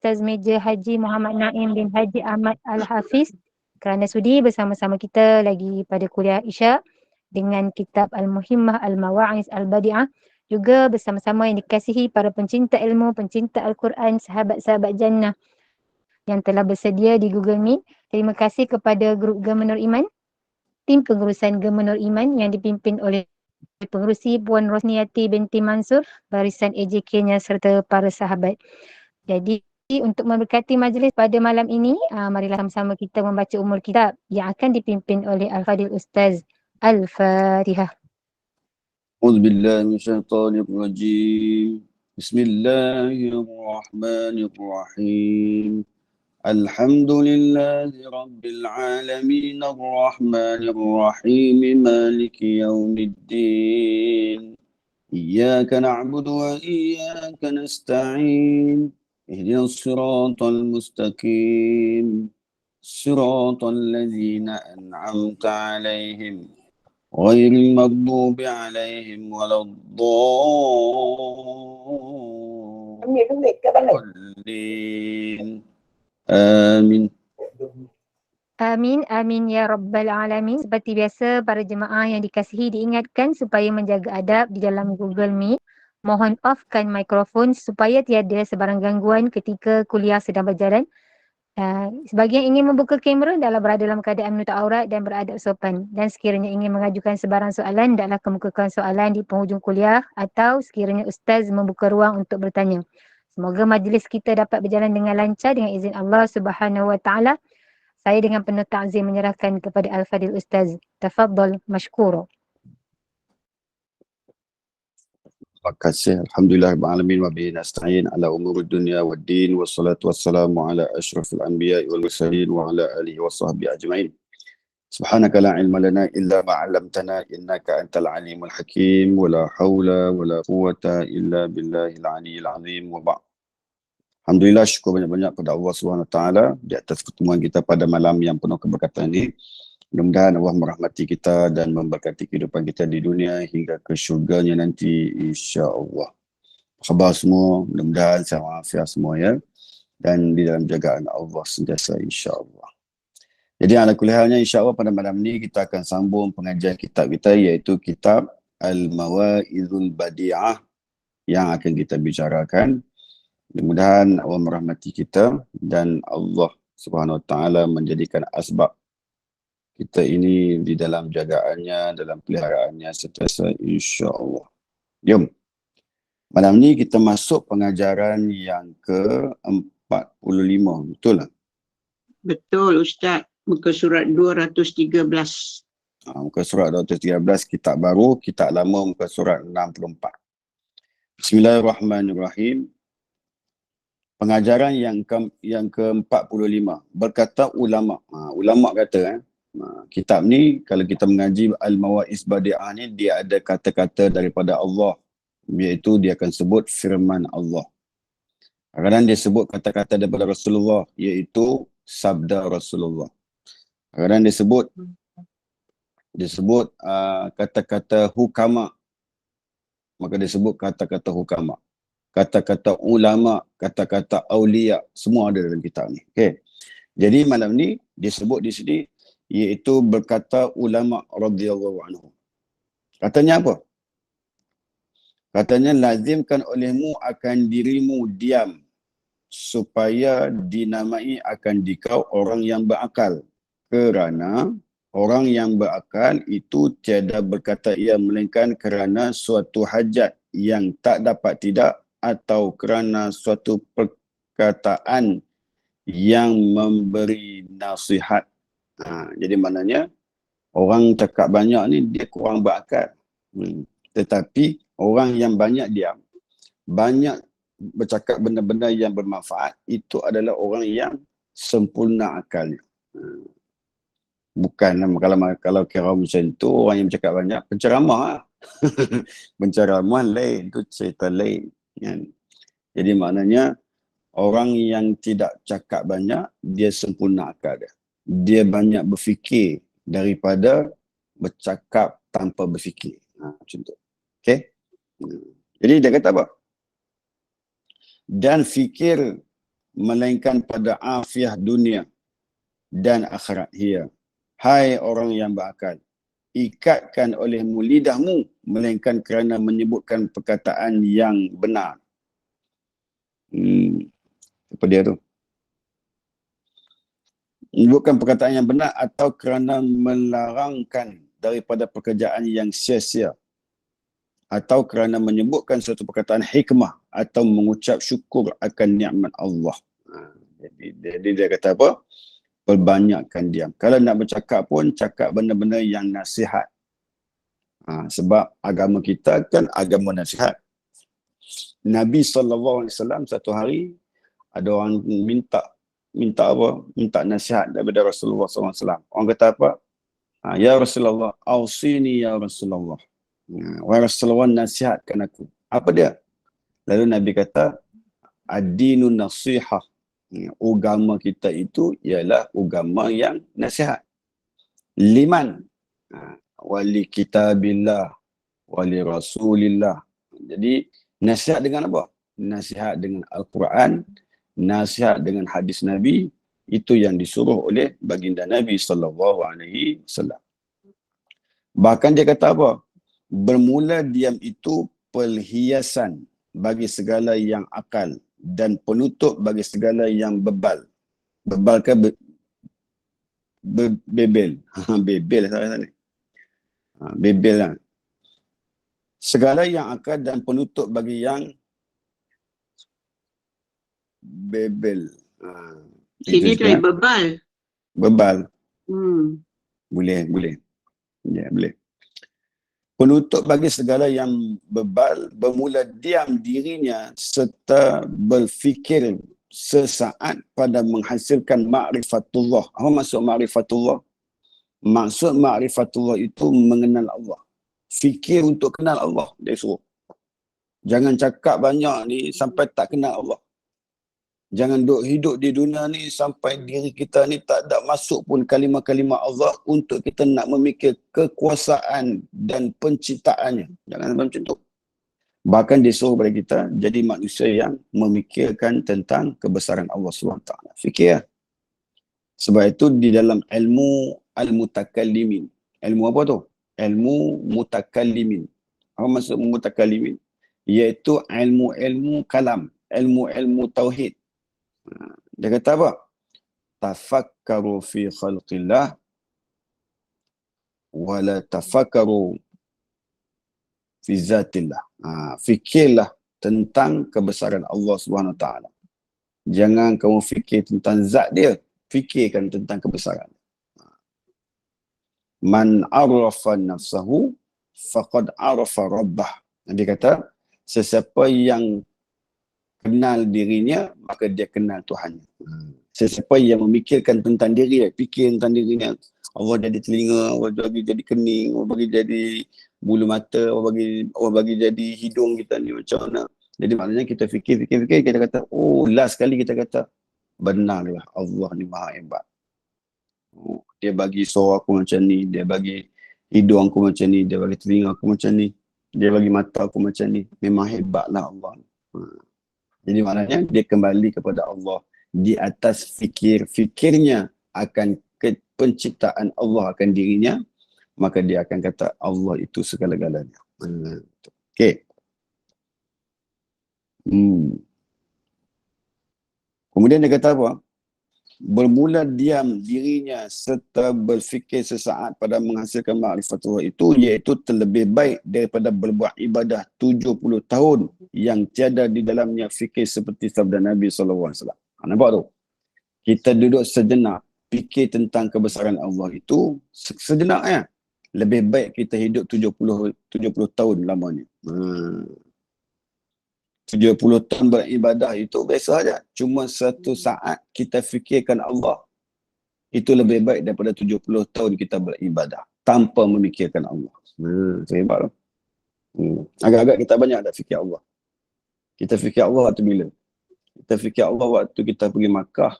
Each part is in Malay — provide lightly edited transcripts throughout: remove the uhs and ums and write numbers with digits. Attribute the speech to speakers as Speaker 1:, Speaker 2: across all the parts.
Speaker 1: Ustaz Meja Haji Muhammad Naim bin Haji Ahmad Al-Hafiz kerana sudi bersama-sama kita lagi pada kuliah Isya dengan kitab Al-Muhimmah Al-Mawa'iz Al-Badi'ah, juga bersama-sama yang dikasihi para pencinta ilmu, pencinta Al-Quran, sahabat-sahabat jannah yang telah bersedia di Google Meet. Terima kasih kepada grup Gemenur Iman, tim pengurusan Gemenur Iman yang dipimpin oleh pengerusi Puan Rosniati binti Mansur, barisan AJK-nya serta para sahabat. Jadi untuk memberkati majlis pada malam ini, marilah sama-sama kita membaca umul kitab yang akan dipimpin oleh Al-Fadil Ustaz. Al-Fatihah.
Speaker 2: A'udzubillahiminasyaitonirrajim. Bismillahirrahmanirrahim. Alhamdulillahi Rabbil Alamin Ar-Rahmanir-Rahim Maliki Yawmiddin. Iyyaka na'budu wa iyyaka nasta'in. Ihdinas siratal mustaqim. Siratal ladzina an'amta 'alaihim ghairil maghdubi 'alaihim waladdallin. Amin.
Speaker 1: Amin, amin ya Rabbal Alamin. Seperti biasa, para jemaah yang dikasihi diingatkan supaya menjaga adab di dalam Google Meet. Mohon offkan mikrofon supaya tiada sebarang gangguan ketika kuliah sedang berjalan. Sebahagian ingin membuka kamera adalah berada dalam keadaan menutup aurat dan beradab sopan. Dan sekiranya ingin mengajukan sebarang soalan, hendaklah kemukakan soalan di penghujung kuliah atau sekiranya Ustaz membuka ruang untuk bertanya. Semoga majlis kita dapat berjalan dengan lancar dengan izin Allah Subhanahu Wa Taala. Saya dengan penuh ta'zim menyerahkan kepada Al-Fadil Ustaz. Tafadhal mashkura.
Speaker 2: Terima kasih. Alhamdulillah Rabbil Alamin wa bihi nasta'in ala umuri dunya wad din wassalatu wassalamu ala asyrafil anbiya'i wal mursalin wa ala alihi wa sahbihi ajma'in. Subhanaka la ilma lana illa ma 'allamtana innaka antal alimul hakim wa la haula wa la quwwata illa billahil aliyyil azim wa ba'd. Alhamdulillah, syukur banyak-banyak pada Allah Subhanahu Wa Taala di atas pertemuan kita pada malam yang penuh keberkatan ini. Mudah-mudahan Allah merahmati kita dan memberkati kehidupan kita di dunia hingga ke syurganya nanti, insya-Allah. Khabar semua, mudah-mudahan sehat walafiat semua ya, dan di dalam jagaan Allah sentiasa, insya-Allah. Jadi ala kulli halnya, insya-Allah pada malam ini kita akan sambung pengajian kitab kita, iaitu kitab Al-Mawa'izul Badi'ah yang akan kita bicarakan. Mudah-mudahan Allah merahmati kita dan Allah Subhanahu Wa Taala menjadikan asbab kita ini di dalam jagaannya, dalam peliharaannya sentiasa, insya-Allah. Jom. Malam ni kita masuk pengajaran yang ke-45. Betul tak?
Speaker 3: Betul Ustaz. Muka surat 213.
Speaker 2: Muka surat 213, kitab baru, kitab lama muka surat 64. Bismillahirrahmanirrahim. Pengajaran yang ke-45. Berkata ulama. Ulama kata kitab ni kalau kita mengaji Al-Mawa'iz Badi'ah ni, dia ada kata-kata daripada Allah, iaitu dia akan sebut firman Allah. Kadang-kadang dia sebut kata-kata daripada Rasulullah, iaitu sabda Rasulullah. Kadang-kadang dia sebut kata-kata hukama, maka dia sebut kata-kata hukama. Kata-kata ulama, kata-kata aulia, semua ada dalam kitab ni. Okay. Jadi malam ni dia sebut di sini, iaitu berkata ulama radhiyallahu anhu. Katanya apa? Katanya, lazimkan olehmu akan dirimu diam supaya dinamai akan dikau orang yang berakal. Kerana orang yang berakal itu tiada berkata ia melainkan kerana suatu hajat yang tak dapat tidak, atau kerana suatu perkataan yang memberi nasihat. Jadi maknanya orang cakap banyak ni dia kurang berakal. Tetapi orang yang banyak diam, banyak bercakap benda-benda yang bermanfaat, itu adalah orang yang sempurna akalnya. Bukan kalau kira macam tu, orang yang bercakap banyak, penceramah. Penceramah lain, tu cerita lain. Jadi maknanya orang yang tidak cakap banyak, dia sempurna akal dia. Dia banyak berfikir daripada bercakap tanpa berfikir. Macam tu. Okay? Jadi dia kata apa? Dan fikir melainkan pada afiah dunia dan akhirat. Hai orang yang berakal, ikatkan olehmu lidahmu melainkan kerana menyebutkan perkataan yang benar. Apa dia tu? Menyebutkan perkataan yang benar atau kerana melarangkan daripada pekerjaan yang sia-sia, atau kerana menyebutkan suatu perkataan hikmah atau mengucap syukur akan nikmat Allah. Jadi dia kata apa? Perbanyakkan diam. Kalau nak bercakap pun cakap benda-benda yang nasihat. Sebab agama kita kan agama nasihat. Nabi SAW satu hari ada orang minta apa? Minta nasihat daripada Rasulullah SAW. Orang kata apa? Ya Rasulullah, awsini ya Rasulullah. Wahai Rasulullah, nasihatkan aku. Apa dia? Lalu Nabi kata, ad-dinun nasihah. Agama kita itu ialah agama yang nasihat. Liman? Wali kitabillah, wali rasulillah. Jadi nasihat dengan apa? Nasihat dengan Al-Quran, nasihat dengan hadis Nabi. Itu yang disuruh oleh baginda Nabi SAW. Bahkan dia kata apa? Bermula diam itu perhiasan bagi segala yang akal dan penutup bagi segala yang bebal. Bebal ke bebel? Bebel salah ni. Bebel lah. Segala yang akal dan penutup bagi yang bebel.
Speaker 3: Sini try bebal.
Speaker 2: Bebal. Boleh. Ya, boleh. Penutup bagi segala yang bebal, bermula diam dirinya serta berfikir sesaat pada menghasilkan ma'rifatullah. Apa maksud ma'rifatullah? Maksud ma'rifatullah itu mengenal Allah. Fikir untuk kenal Allah, dia suruh. Jangan cakap banyak ni sampai tak kenal Allah. Jangan hidup di dunia ni sampai diri kita ni tak ada masuk pun kalimah-kalimah Allah untuk kita nak memikir kekuasaan dan penciptaannya. Jangan macam tu. Bahkan disuruh kepada kita jadi manusia yang memikirkan tentang kebesaran Allah SWT. Fikir. Sebab itu di dalam ilmu al-mutakallimin. Ilmu apa tu? Ilmu mutakallimin. Apa maksud mutakallimin? Iaitu ilmu-ilmu kalam. Ilmu-ilmu tauhid. Dia kata apa? Tafakkaru fi khalqillah wala tafakkaru fi zatillah. Fikirlah tentang kebesaran Allah SWT. Jangan kamu fikir tentang zat dia, fikirkan tentang kebesaran. Man arafa nafsahu faqad arafa rabbah. Dia kata, sesiapa yang kenal dirinya, maka dia kenal Tuhannya. Sesiapa yang memikirkan tentang diri, fikir tentang dirinya, Allah jadi telinga, Allah bagi jadi kening, Allah bagi jadi bulu mata, Allah bagi jadi hidung kita ni macam mana. Jadi maknanya kita fikir, kita kata, last kali kita kata, benarlah Allah ni maha hebat. Dia bagi suara aku macam ni, dia bagi hidung aku macam ni, dia bagi telinga aku macam ni, dia bagi mata aku macam ni. Memang hebatlah Allah. Jadi maknanya dia kembali kepada Allah di atas fikirnya akan penciptaan Allah akan dirinya, maka dia akan kata Allah itu segala-galanya. Okey. Kemudian dia kata apa? Bermula diam dirinya serta berfikir sesaat pada menghasilkan ma'rifatullah itu, iaitu terlebih baik daripada berbuat ibadah 70 tahun yang tiada di dalamnya fikir seperti sabda Nabi SAW. Nampak tu? Kita duduk sejenak fikir tentang kebesaran Allah itu sejenak ya. Lebih baik kita hidup 70 tahun lamanya. 70 tahun beribadah itu biasa saja. Cuma satu saat kita fikirkan Allah, itu lebih baik daripada 70 tahun kita beribadah tanpa memikirkan Allah. Hebat lah. Agak-agak kita banyak tak fikir Allah. Kita fikir Allah waktu bila? Kita fikir Allah waktu kita pergi Makkah.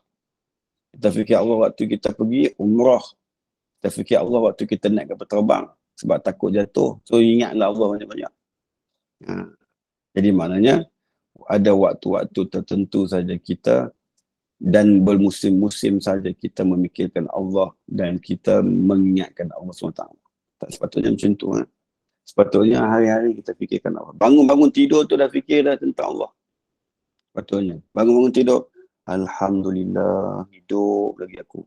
Speaker 2: Kita fikir Allah waktu kita pergi umrah. Kita fikir Allah waktu kita naik kapal terbang sebab takut jatuh. So ingatlah Allah banyak-banyak. Jadi maknanya ada waktu-waktu tertentu saja kita dan bermusim-musim saja kita memikirkan Allah dan kita mengingatkan Allah SWT. Tak sepatutnya macam tu. Sepatutnya hari-hari kita fikirkan Allah. Bangun-bangun tidur tu dah fikir dah tentang Allah. Sepatutnya. Bangun-bangun tidur, Alhamdulillah, hidup lagi aku.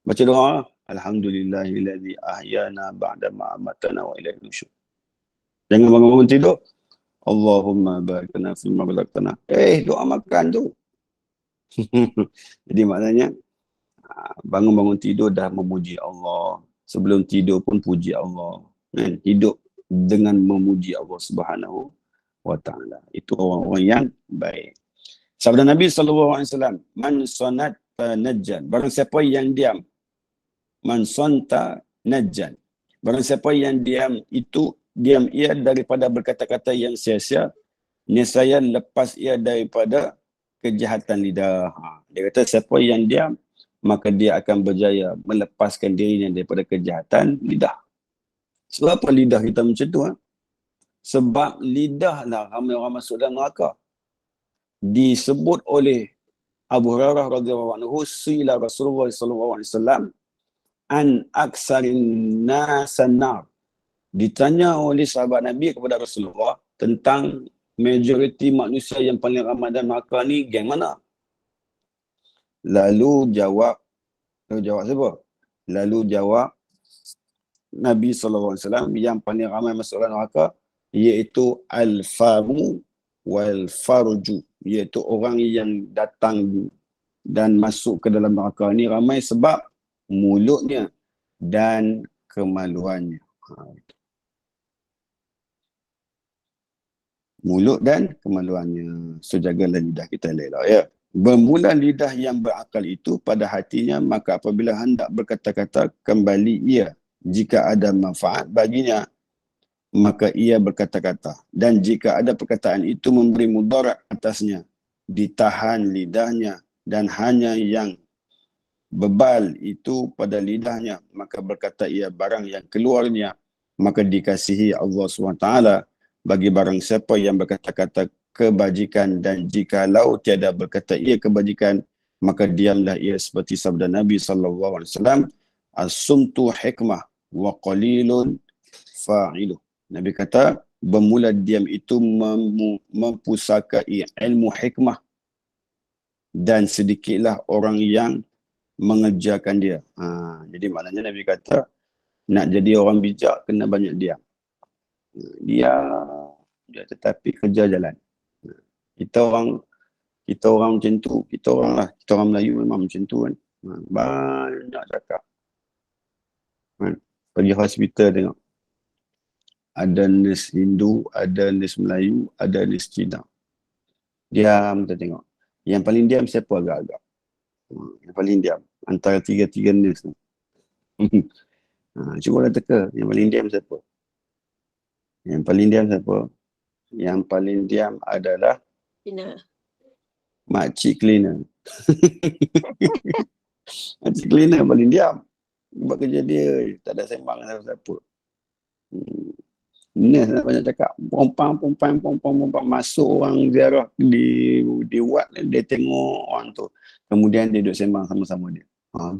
Speaker 2: Baca doa, Alhamdulillahillazi ahyana ba'da ma amatana wa ilaihi nusyur. Jangan bangun-bangun tidur, Allahumma barik lana fima razaqtana. Doa makan tu. Jadi maknanya bangun-bangun tidur dah memuji Allah. Sebelum tidur pun puji Allah. Kan? Hidup dengan memuji Allah Subhanahu wa taala. Itu orang-orang yang baik. Sabda Nabi SAW, man sanata najjan. Barang siapa yang diam. Man santa najjan. Barang siapa yang diam itu, diam ia daripada berkata-kata yang sia-sia, nescaya lepas ia daripada kejahatan lidah. Dia kata siapa yang diam, maka dia akan berjaya melepaskan dirinya daripada kejahatan lidah. Sebab apa lidah kita macam tu? Sebab lidah lah ramai orang masuk dalam neraka. Disebut oleh Abu Hurairah radhiyallahu anhu, sila Rasulullah sallallahu alaihi wasallam an aksarin nasan nar. Ditanya oleh sahabat Nabi kepada Rasulullah tentang majoriti manusia yang paling ramai dalam neraka ni geng mana? Lalu jawab siapa? Lalu jawab Nabi SAW yang paling ramai masuk dalam neraka iaitu al-faru wal-farju, iaitu orang yang datang dan masuk ke dalam neraka ni ramai sebab mulutnya dan kemaluannya. Mulut dan kemaluannya. So jagalah lidah kita elok ya. Bermula lidah yang berakal itu pada hatinya, maka apabila hendak berkata-kata kembali ia. Jika ada manfaat baginya, maka ia berkata-kata. Dan jika ada perkataan itu memberi mudarat atasnya, ditahan lidahnya dan hanya yang bebal itu pada lidahnya, maka berkata ia barang yang keluarnya, maka dikasihi Allah SWT bagi barang siapa yang berkata-kata kebajikan, dan jikalau tiada berkata ia kebajikan, maka diamlah ia seperti sabda Nabi SAW, as-sumtu hikmah wa qalilun fa'iluh. Nabi kata bermula diam itu mempusakai ilmu hikmah dan sedikitlah orang yang mengerjakan dia. Jadi maknanya Nabi kata nak jadi orang bijak kena banyak diam. Dia tetapi kerja jalan. Kita orang macam tu, kita orang Melayu memang macam tu kan. Banyak cakap. Pergi hospital tengok. Ada nurse Hindu, ada nurse Melayu, ada nurse Cina. Diam kita tengok. Yang paling diam siapa agak-agak? Yang paling diam antara tiga-tiga nurse tu. Cubalah teka, yang paling diam siapa? Yang paling diam siapa? Yang paling diam adalah makcik cleaner. Makcik cleaner paling diam. Buat kerja dia, tak ada sembang siapa-siapa. Nurse banyak cakap. Perempuan masuk orang ziarah di ward, dia tengok orang tu. Kemudian dia duduk sembang sama-sama dia.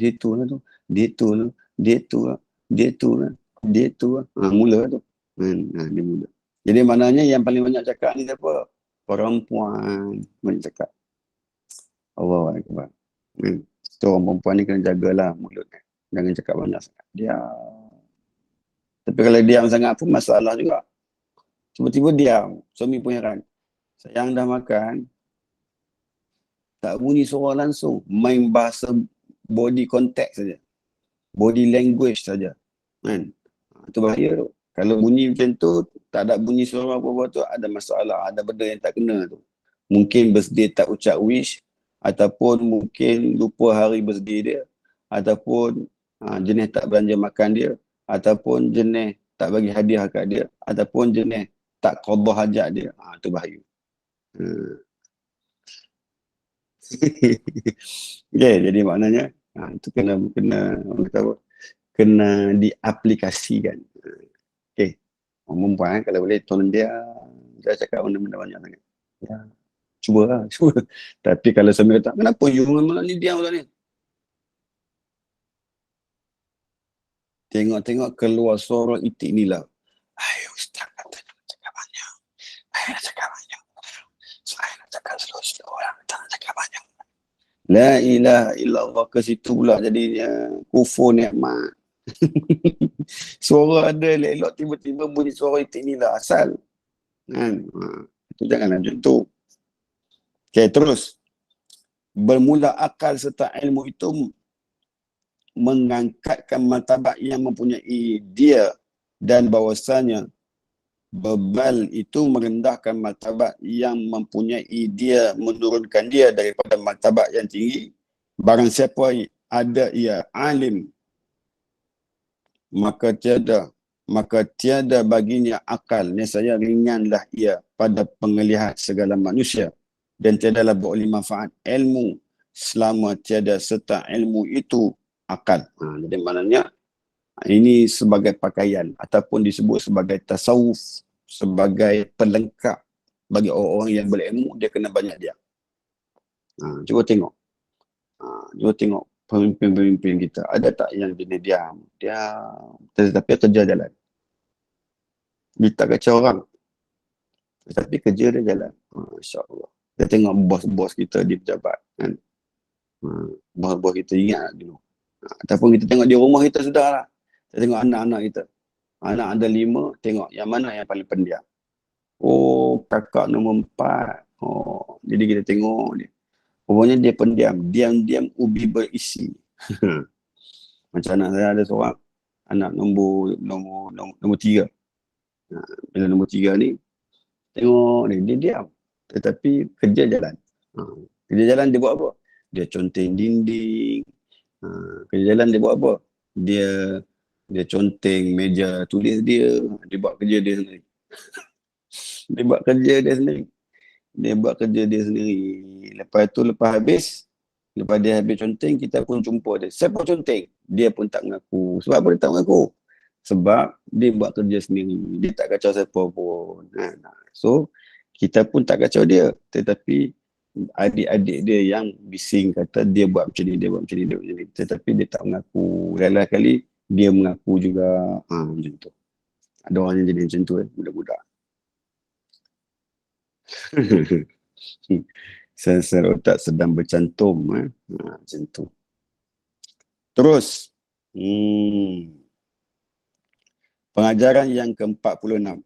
Speaker 2: Dia tu lah tu. Dia tu lah. Dia tu lah. Dia tu lah. Dia tu lah. Mula tu. Dia mula. Jadi maknanya yang paling banyak cakap ni siapa? Perempuan banyak cakap. Allahu Akbar. So orang perempuan ni kena jagalah mulut. Jangan cakap banyak sangat. Dia. Tapi kalau diam sangat pun masalah juga. Tiba-tiba diam. Suami pun heran. Sayang dah makan. Tak bunyi suara langsung. Main bahasa body contact saja. Body language saja. Kan? Itu bahaya tu. Kalau bunyi macam tu, tak ada bunyi suara apa-apa tu, ada masalah. Ada benda yang tak kena tu. Mungkin birthday tak ucap wish. Ataupun mungkin lupa hari birthday dia. Ataupun jenis tak belanja makan dia. Ataupun jenis tak bagi hadiah kat dia. Ataupun jenis tak qada hajat dia. Itu bahaya. Okay, jadi maknanya itu kena diaplikasikan. Okay, orang perempuan kalau boleh tolong dia, saya cakap benda-benda banyak sangat. Ya. cuba lah. Cuba. Tapi kalau sambil kata, kenapa you malam ni diam lah ni? Tengok-tengok keluar suara itik nila. Ayo Ustaz, kata jangan cakap banyak. Ayo nak cakap banyak. Saya nak cakap slow-slow lah. Tak nak cakap banyak. La ilaha illallah, ke situ pula jadinya kufur nikmat. Suara ada elok-elok, tiba-tiba bunyi suara itik nila asal. Kan? Itu janganlah macam tu. Okay, terus. Bermula akal serta ilmu itu mengangkatkan martabat yang mempunyai dia, dan bahawasanya bebal itu merendahkan martabat yang mempunyai dia, menurunkan dia daripada martabat yang tinggi. Barang siapa ada ia alim, maka tiada baginya akal, nescaya ringanlah ia pada penglihatan segala manusia, dan tiadalah beroleh manfaat ilmu selama tiada serta ilmu itu akal. Jadi maknanya ini sebagai pakaian ataupun disebut sebagai tasawuf, sebagai pelengkap bagi orang-orang yang berilmu. Dia kena banyak dia. Cuba tengok. Cuba tengok pemimpin-pemimpin kita. Ada tak yang dia diam? Tetapi kerja jalan. Dia tak kacau orang. Tetapi kerja dia jalan. InsyaAllah. Kita tengok bos-bos kita di pejabat. Kan? Bos-bos kita ingat dulu. Ataupun kita tengok di rumah kita sudah lah. Kita tengok anak-anak kita. Anak ada 5, tengok yang mana yang paling pendiam. Oh, kakak nombor 4. Oh, jadi kita tengok dia. Rupanya dia pendiam. Diam-diam ubi berisi. Macam anak saya ada seorang. Anak nombor 3. Bila nombor 3 ni, tengok dia diam. Tetapi kerja jalan. Kerja jalan dia buat apa? Dia conteng dinding. Kerja jalan dia buat apa? Dia conteng meja tulis dia. Dia buat kerja dia sendiri. Dia buat kerja dia sendiri. Lepas dia habis conteng, kita pun jumpa dia. Siapa conteng? Dia pun tak mengaku. Sebab apa dia tak mengaku? Sebab dia buat kerja sendiri. Dia tak kacau siapa pun. So, kita pun tak kacau dia. Tetapi adik-adik dia yang bising kata dia buat macam ni, dia buat macam ni. Tetapi dia tak mengaku. Lain-lain kali dia mengaku juga. Macam tu. Ada orang yang jadi macam tu, budak-budak. Sensor otak sedang bercantum. Macam tu. Terus. Pengajaran yang ke-46.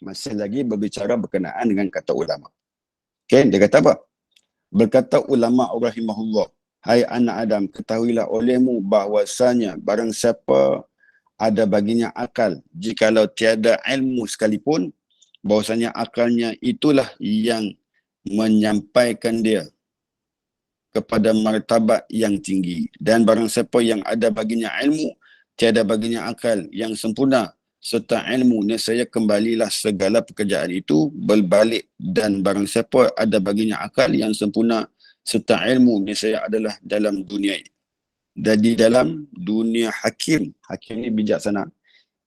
Speaker 2: Masih lagi berbicara berkenaan dengan kata ulama. Okay, dia kata apa? Berkata ulama rahimahullah, hai anak Adam, ketahuilah olehmu bahwasanya barang siapa ada baginya akal, jikalau tiada ilmu sekalipun, bahwasanya akalnya itulah yang menyampaikan dia kepada martabat yang tinggi. Dan barang siapa yang ada baginya ilmu, tiada baginya akal yang sempurna, serta ilmu, nescaya kembalilah segala pekerjaan itu berbalik. Dan barang siapa ada baginya akal yang sempurna serta ilmu, nescaya adalah dalam dunia. Dan di dalam dunia hakim ni bijaksana.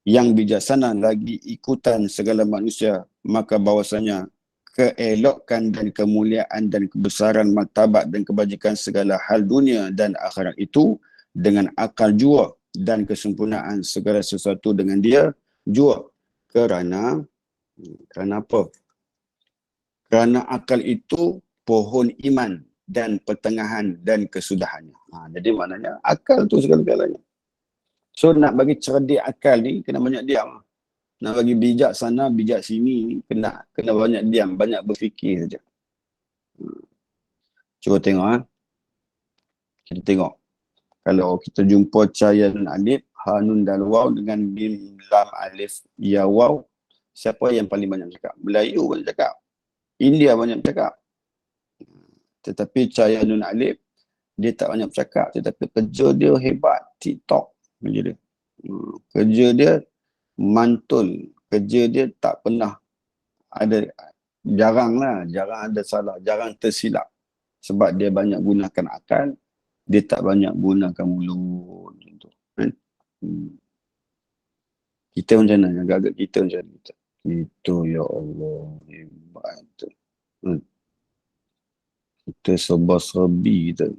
Speaker 2: Yang bijaksana lagi ikutan segala manusia, maka bahwasanya keelokan dan kemuliaan dan kebesaran martabat dan kebajikan segala hal dunia dan akhirat itu dengan akal jua, dan kesempurnaan segala sesuatu dengan dia jua. Kerana apa? Kerana akal itu pohon iman dan pertengahan dan kesudahannya. Jadi maknanya akal tu segala-galanya. So nak bagi cerdik akal ni kena banyak diam. Nak bagi bijak sana, bijak sini, kena banyak diam, banyak berfikir saja. Cuba tengok. Kita tengok. Kalau kita jumpa cahaya nun alif, ha nun dal waw dengan mim lam alif ya waw, siapa yang paling banyak cakap? Melayu banyak cakap. India banyak cakap. Tetapi cahaya nun alif, dia tak banyak cakap, tetapi kerja dia hebat. TikTok kerja dia. Kerja dia mantul. Kerja dia tak pernah ada, jarang ada salah, jarang tersilap. Sebab dia banyak gunakan akal, dia tak banyak gunakan mulut. Kan? Kita macam mana? Agak-agak kita macam mana? Itu ya Allah. Hebat tu. Kita serba-serbi kita.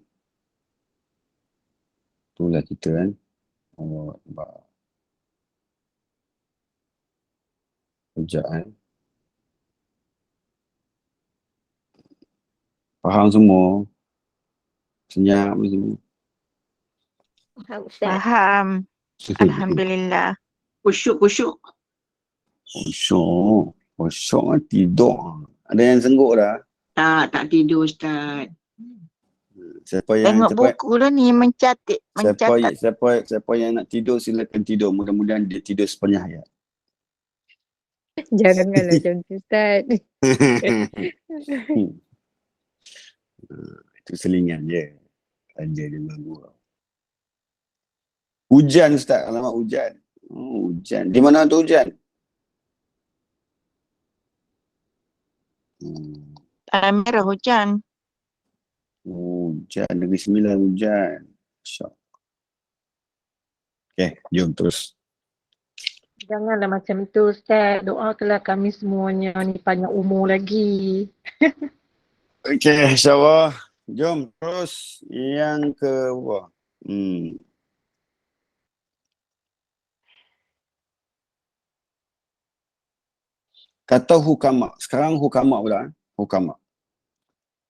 Speaker 2: Itulah kita kan. Allah Akbar. Kerjaan. Faham semua. Senyap semua.
Speaker 1: Ustaz.
Speaker 4: Faham. Alhamdulillah.
Speaker 3: Khusyuk.
Speaker 2: Kosong kan tidur. Ada yang sengguk dah.
Speaker 3: Tak tidur Ustaz.
Speaker 2: Siapa yang
Speaker 4: Tengok buku lah ni, mencatat.
Speaker 2: siapa yang nak tidur silakan tidur. Mudah-mudahan dia tidur sepanjang hayat.
Speaker 1: Janganlah macam tu, Ustaz.
Speaker 2: Itu selingan je. Aja dia bagus. Hujan Ustaz. Alamak hujan. Hujan. Di mana tu hujan?
Speaker 4: Merah hujan.
Speaker 2: Hujan. Negeri Sembilan hujan. InsyaAllah. Okay, jom terus.
Speaker 5: Janganlah macam tu Ustaz. Doakanlah kami semuanya ni panjang umur lagi.
Speaker 2: Okay, insyaAllah. Jom terus yang ke bawah. Kata hukama. Sekarang hukama pula. Hukama.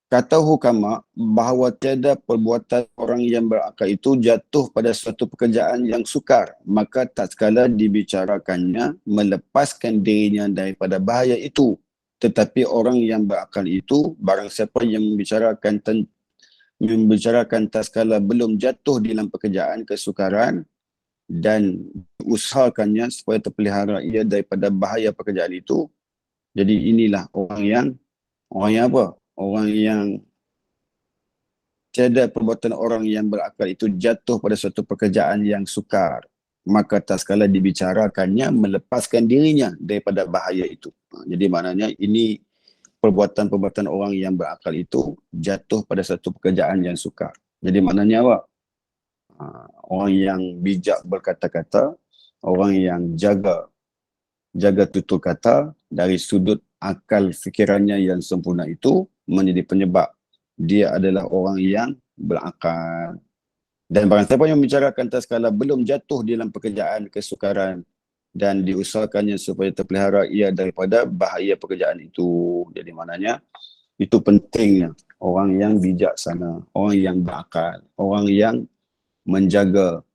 Speaker 2: Kata hukama bahawa tiada perbuatan orang yang berakal itu jatuh pada suatu pekerjaan yang sukar, maka tak sekala dibicarakannya melepaskan dirinya daripada bahaya itu. Tetapi orang yang berakal itu, barang siapa yang membicarakan tak sekala belum jatuh dalam pekerjaan kesukaran dan usahakannya supaya terpelihara ia daripada bahaya pekerjaan itu. Jadi inilah orang yang apa? Orang yang tiada perbuatan orang yang berakal itu jatuh pada suatu pekerjaan yang sukar, maka tak sekala dibicarakannya melepaskan dirinya daripada bahaya itu. Jadi maknanya ini perbuatan-perbuatan orang yang berakal itu jatuh pada satu pekerjaan yang sukar. Jadi maknanya apa? Orang yang bijak berkata-kata, orang yang jaga tutur kata dari sudut akal fikirannya yang sempurna itu menjadi penyebab dia adalah orang yang berakal. Dan barang siapa yang membicarakan tak sekala belum jatuh dalam pekerjaan kesukaran dan diusahakannya supaya terpelihara ia daripada bahaya pekerjaan itu. Jadi maknanya itu pentingnya orang yang bijaksana, orang yang berakal, orang yang menjaga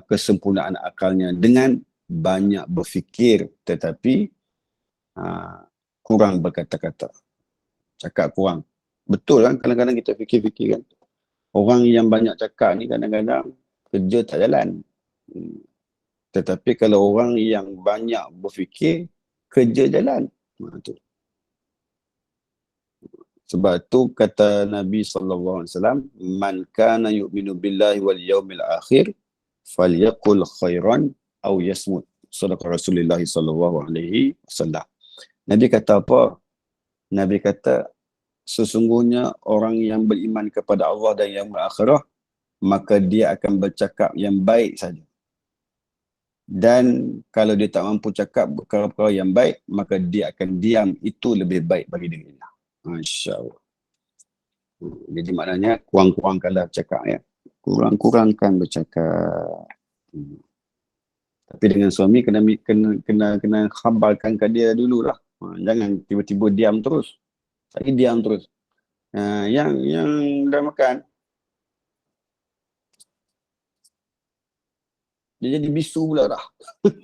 Speaker 2: kesempurnaan akalnya dengan banyak berfikir tetapi kurang berkata-kata. Cakap kurang. Betul kan, kadang-kadang kita fikir-fikir kan. Orang yang banyak cakap ni kadang-kadang kerja tak jalan. Tetapi kalau orang yang banyak berfikir, kerja jalan. Tu. Sebab tu kata Nabi SAW, man kana yu'minu billahi wal yawmil akhir falyaqul khairan aw yasmut. Sadaqah Rasulullah SAW. Nabi kata apa? Nabi kata, sesungguhnya orang yang beriman kepada Allah dan yang akhirah, maka dia akan bercakap yang baik saja. Dan kalau dia tak mampu cakap perkara-perkara yang baik, maka dia akan diam. Itu lebih baik bagi dirinya. Masya Allah. Jadi maknanya kurang-kurangkanlah bercakap ya. Kurang-kurangkan bercakap. Tapi dengan suami kena khabarkan ke dia dululah. Jangan tiba-tiba diam terus. Saya diam terus. Yang dah makan. Dia jadi bisu pula dah.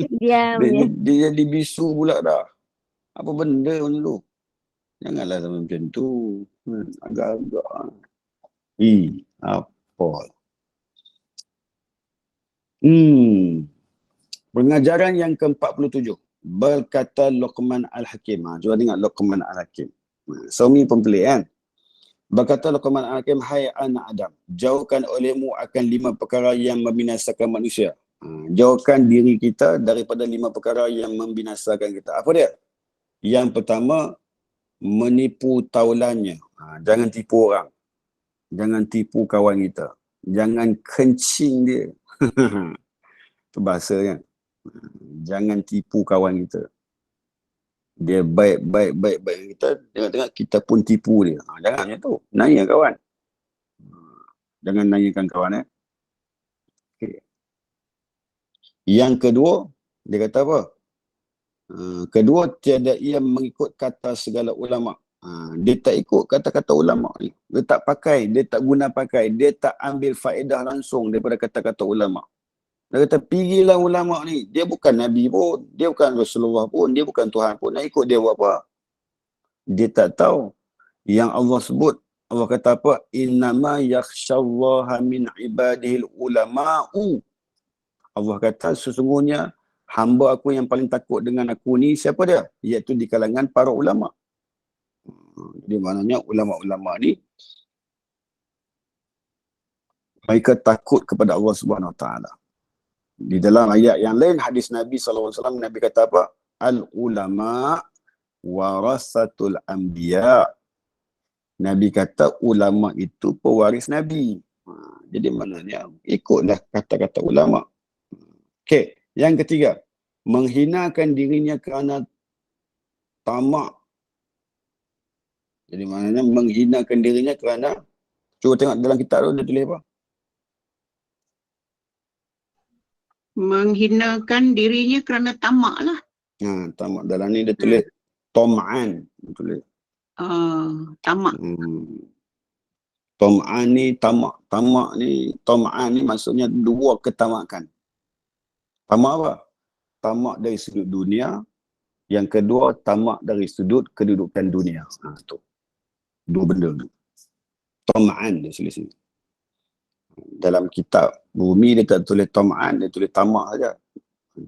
Speaker 1: Diam ya.
Speaker 2: Dia jadi bisu pula dah. Apa benda macam tu? Janganlah sama macam tu. Agak-agak. Apa? Pengajaran yang ke-47. Berkata Luqman Al-Hakim. Cuba tengok Luqman Al-Hakim. Suami pempelik kan? Berkata Luqman Al-Hakim, hai anak Adam, jauhkan olehmu akan 5 perkara yang membinasakan manusia. Jauhkan diri kita daripada 5 perkara yang membinasakan kita. Apa dia? Yang pertama, menipu taulannya. Jangan tipu orang. Jangan tipu kawan kita. Jangan kencing dia. Itu bahasa kan? Jangan tipu kawan kita. Dia baik kita, tengok-tengok kita pun tipu dia. Jangan macam tu. Nanya kawan. Jangan nanyakan kawan. Okay. Yang kedua, dia kata apa? Kedua, tiada ia mengikut kata segala ulama. Dia tak ikut kata-kata ulama ni. Dia tak pakai, dia tak guna pakai, dia tak ambil faedah langsung daripada kata-kata ulama. Dia kata, pergilah ulama ni. Dia bukan Nabi pun, dia bukan Rasulullah pun, dia bukan Tuhan pun. Nak ikut dia buat apa? Dia tak tahu. Yang Allah sebut, Allah kata apa? Innama yakhshallaha min ibadihil ulama'u. Allah kata sesungguhnya hamba aku yang paling takut dengan aku ni siapa dia? Iaitu di kalangan para ulama. Jadi maknanya ulama-ulama ni mereka takut kepada Allah Subhanahu Wa Taala. Di dalam ayat yang lain hadis Nabi SAW, Nabi kata apa? Al-ulama warasatul anbiya. Nabi kata ulama itu pewaris Nabi. Jadi maknanya ikutlah kata-kata ulama. Okey, yang ketiga, menghinakan dirinya kerana tamak. Jadi maknanya menghinakan dirinya kerana, cuba tengok dalam kitab tu dia tulis apa?
Speaker 3: Menghinakan dirinya kerana tamak lah.
Speaker 2: Tamak. Dalam ni dia tulis tom'an. Dia tulis.
Speaker 3: Tamak.
Speaker 2: Tom'an ni tamak. Tom'an ni maksudnya dua ketamakan. Tamak apa? Tamak dari sudut dunia. Yang kedua, tamak dari sudut kedudukan dunia. Tu. Dua benda tu. Tom'an dia tulis ni. Dalam kitab Bumi dia tak tulis tom'an, dia tulis tamak saja.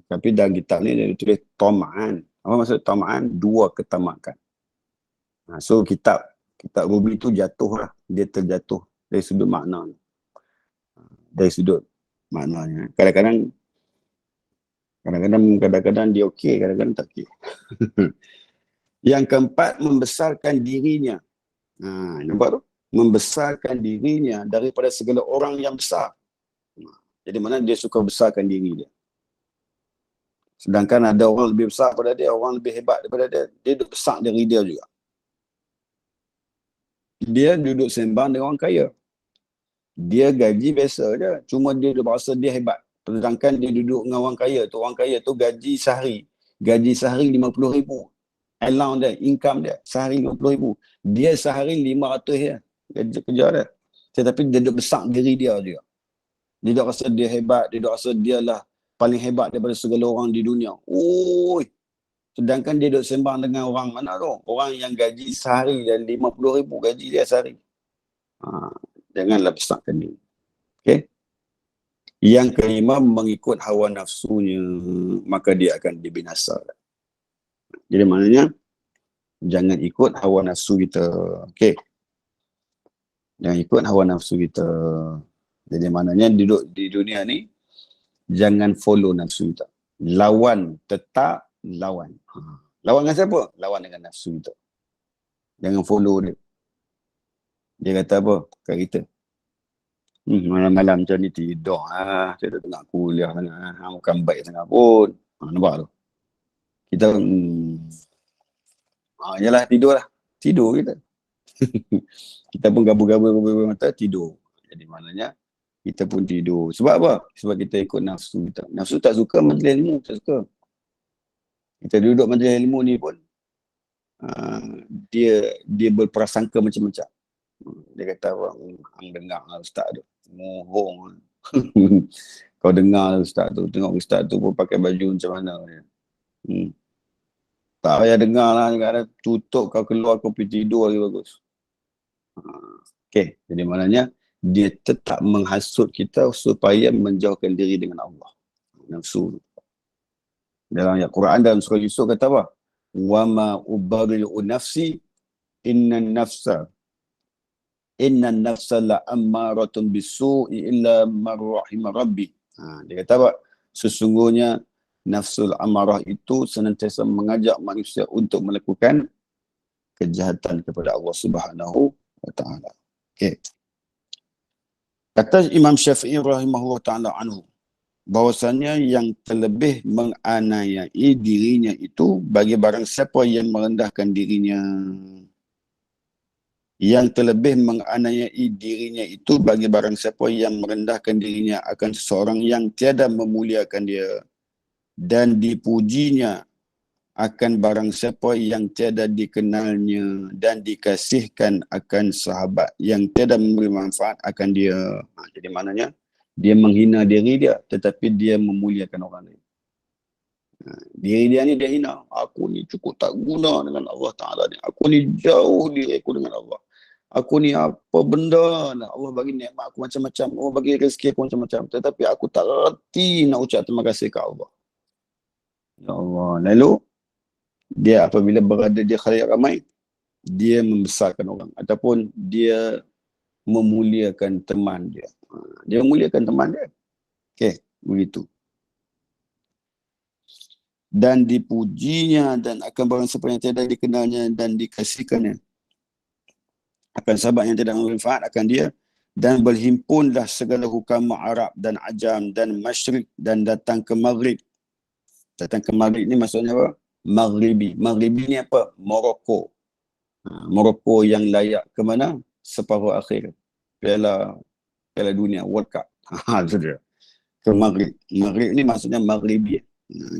Speaker 2: Tapi dalam kitab ni dia tulis tom'an. Apa maksud tom'an? Dua ketamakan. So kitab Bumi tu jatuh lah. Dia terjatuh dari sudut makna. Dari sudut maknanya. Kadang-kadang dia okey, kadang-kadang tak okey. Yang keempat, membesarkan dirinya. Nampak tu? Membesarkan dirinya daripada segala orang yang besar. Jadi mana dia suka besarkan diri dia. Sedangkan ada orang lebih besar daripada dia, orang lebih hebat daripada dia, dia duduk besar diri dia juga. Dia duduk sembang dengan orang kaya. Dia gaji biasa je, cuma dia berasa dia hebat. Sedangkan dia duduk dengan orang kaya tu gaji sehari 50,000. Allowance dia, income dia, sehari 50,000. Dia sehari 500 je. Kerja dia. Tetapi dia duduk besar diri dia juga. Dia duduk rasa dia hebat, dia duduk rasa dia lah paling hebat daripada segala orang di dunia. Sedangkan dia duduk sembang dengan orang mana tu? Orang yang gaji sehari dan 50,000 gaji dia sehari. Janganlah besarkan diri. Okay? Yang kelima, mengikut hawa nafsunya, maka dia akan dibinasa. Jadi maknanya, jangan ikut hawa nafsu kita. Okay? Jangan ikut hawa nafsu kita. Jadi maknanya duduk di dunia ni, jangan follow nafsu kita. Lawan, tetap lawan. Lawan dengan siapa? Lawan dengan nafsu kita. Jangan follow dia. Dia kata apa? Kat kita. Malam-malam macam ni tidur. Saya tak tengah kuliah sangat. Bukan baik sangat pun. Nampak tu? Kita, yalah tidur lah. Tidur kita. Kita pun gabung-gabung mata, tidur. Jadi maknanya, kita pun tidur. Sebab apa? Sebab kita ikut nafsu kita. Nafsu tak suka majlis ilmu, tak suka. Kita duduk majlis ilmu ni pun, dia berprasangka macam-macam. Dia kata, hang dengar lah ustaz tu. Mohong. Kau dengar lah ustaz tu. Tengok ustaz tu pun pakai baju macam mana. Tak payah dengar lah. Tutup kau keluar, kau pergi tidur lagi bagus. Okay. Jadi maknanya, dia tetap menghasut kita supaya menjauhkan diri dengan Allah. Nafsu. Dalam ayat Quran, dalam surah Yusuf kata apa? Wa ma ubari'u nafsi innan nafsa la ammaratun bisu'i illa marrahima rabbi. Dia kata apa? Sesungguhnya nafsul amarah itu senantiasa mengajak manusia untuk melakukan kejahatan kepada Allah Subhanahu wa Ta'ala. Okay. Kata Imam Syafi'i rahimahullah ta'ala anhu, bahwasannya yang terlebih menganiayai dirinya itu bagi barang siapa yang merendahkan dirinya. Yang terlebih menganiayai dirinya itu bagi barang siapa yang merendahkan dirinya akan seseorang yang tiada memuliakan dia, dan dipujinya akan barang siapa yang tiada dikenalnya, dan dikasihkan akan sahabat yang tiada memberi manfaat akan dia. Jadi maknanya dia menghina diri dia tetapi dia memuliakan orang lain. Diri dia ni dia hina. Aku ni cukup tak guna dengan Allah Ta'ala ni. Aku ni jauh diri aku dengan Allah. Aku ni apa benda nak Allah bagi nikmat aku macam-macam. Allah bagi rezeki aku macam-macam. Tetapi aku tak reti nak ucap terima kasih ke Allah. Ya Allah. Lalu dia apabila berada di khalayak ramai, dia membesarkan orang ataupun dia memuliakan teman dia. Dia memuliakan teman dia. Okey, begitu. Dan dipujinya dan akan barang siapa yang tiada dikenalnya dan dikasihkannya akan sahabat yang tidak bermanfaat akan dia, dan berhimpunlah segala hukama Arab dan Ajam dan Masyrik dan datang ke Maghrib. Datang ke Maghrib ni maksudnya apa? Maghribi. Maghribi ni apa? Morocco. Morocco yang layak ke mana? Separuh akhir Piala Dunia World Cup. Itu dia. Ke Maghrib. Maghrib ni maksudnya Maghribi.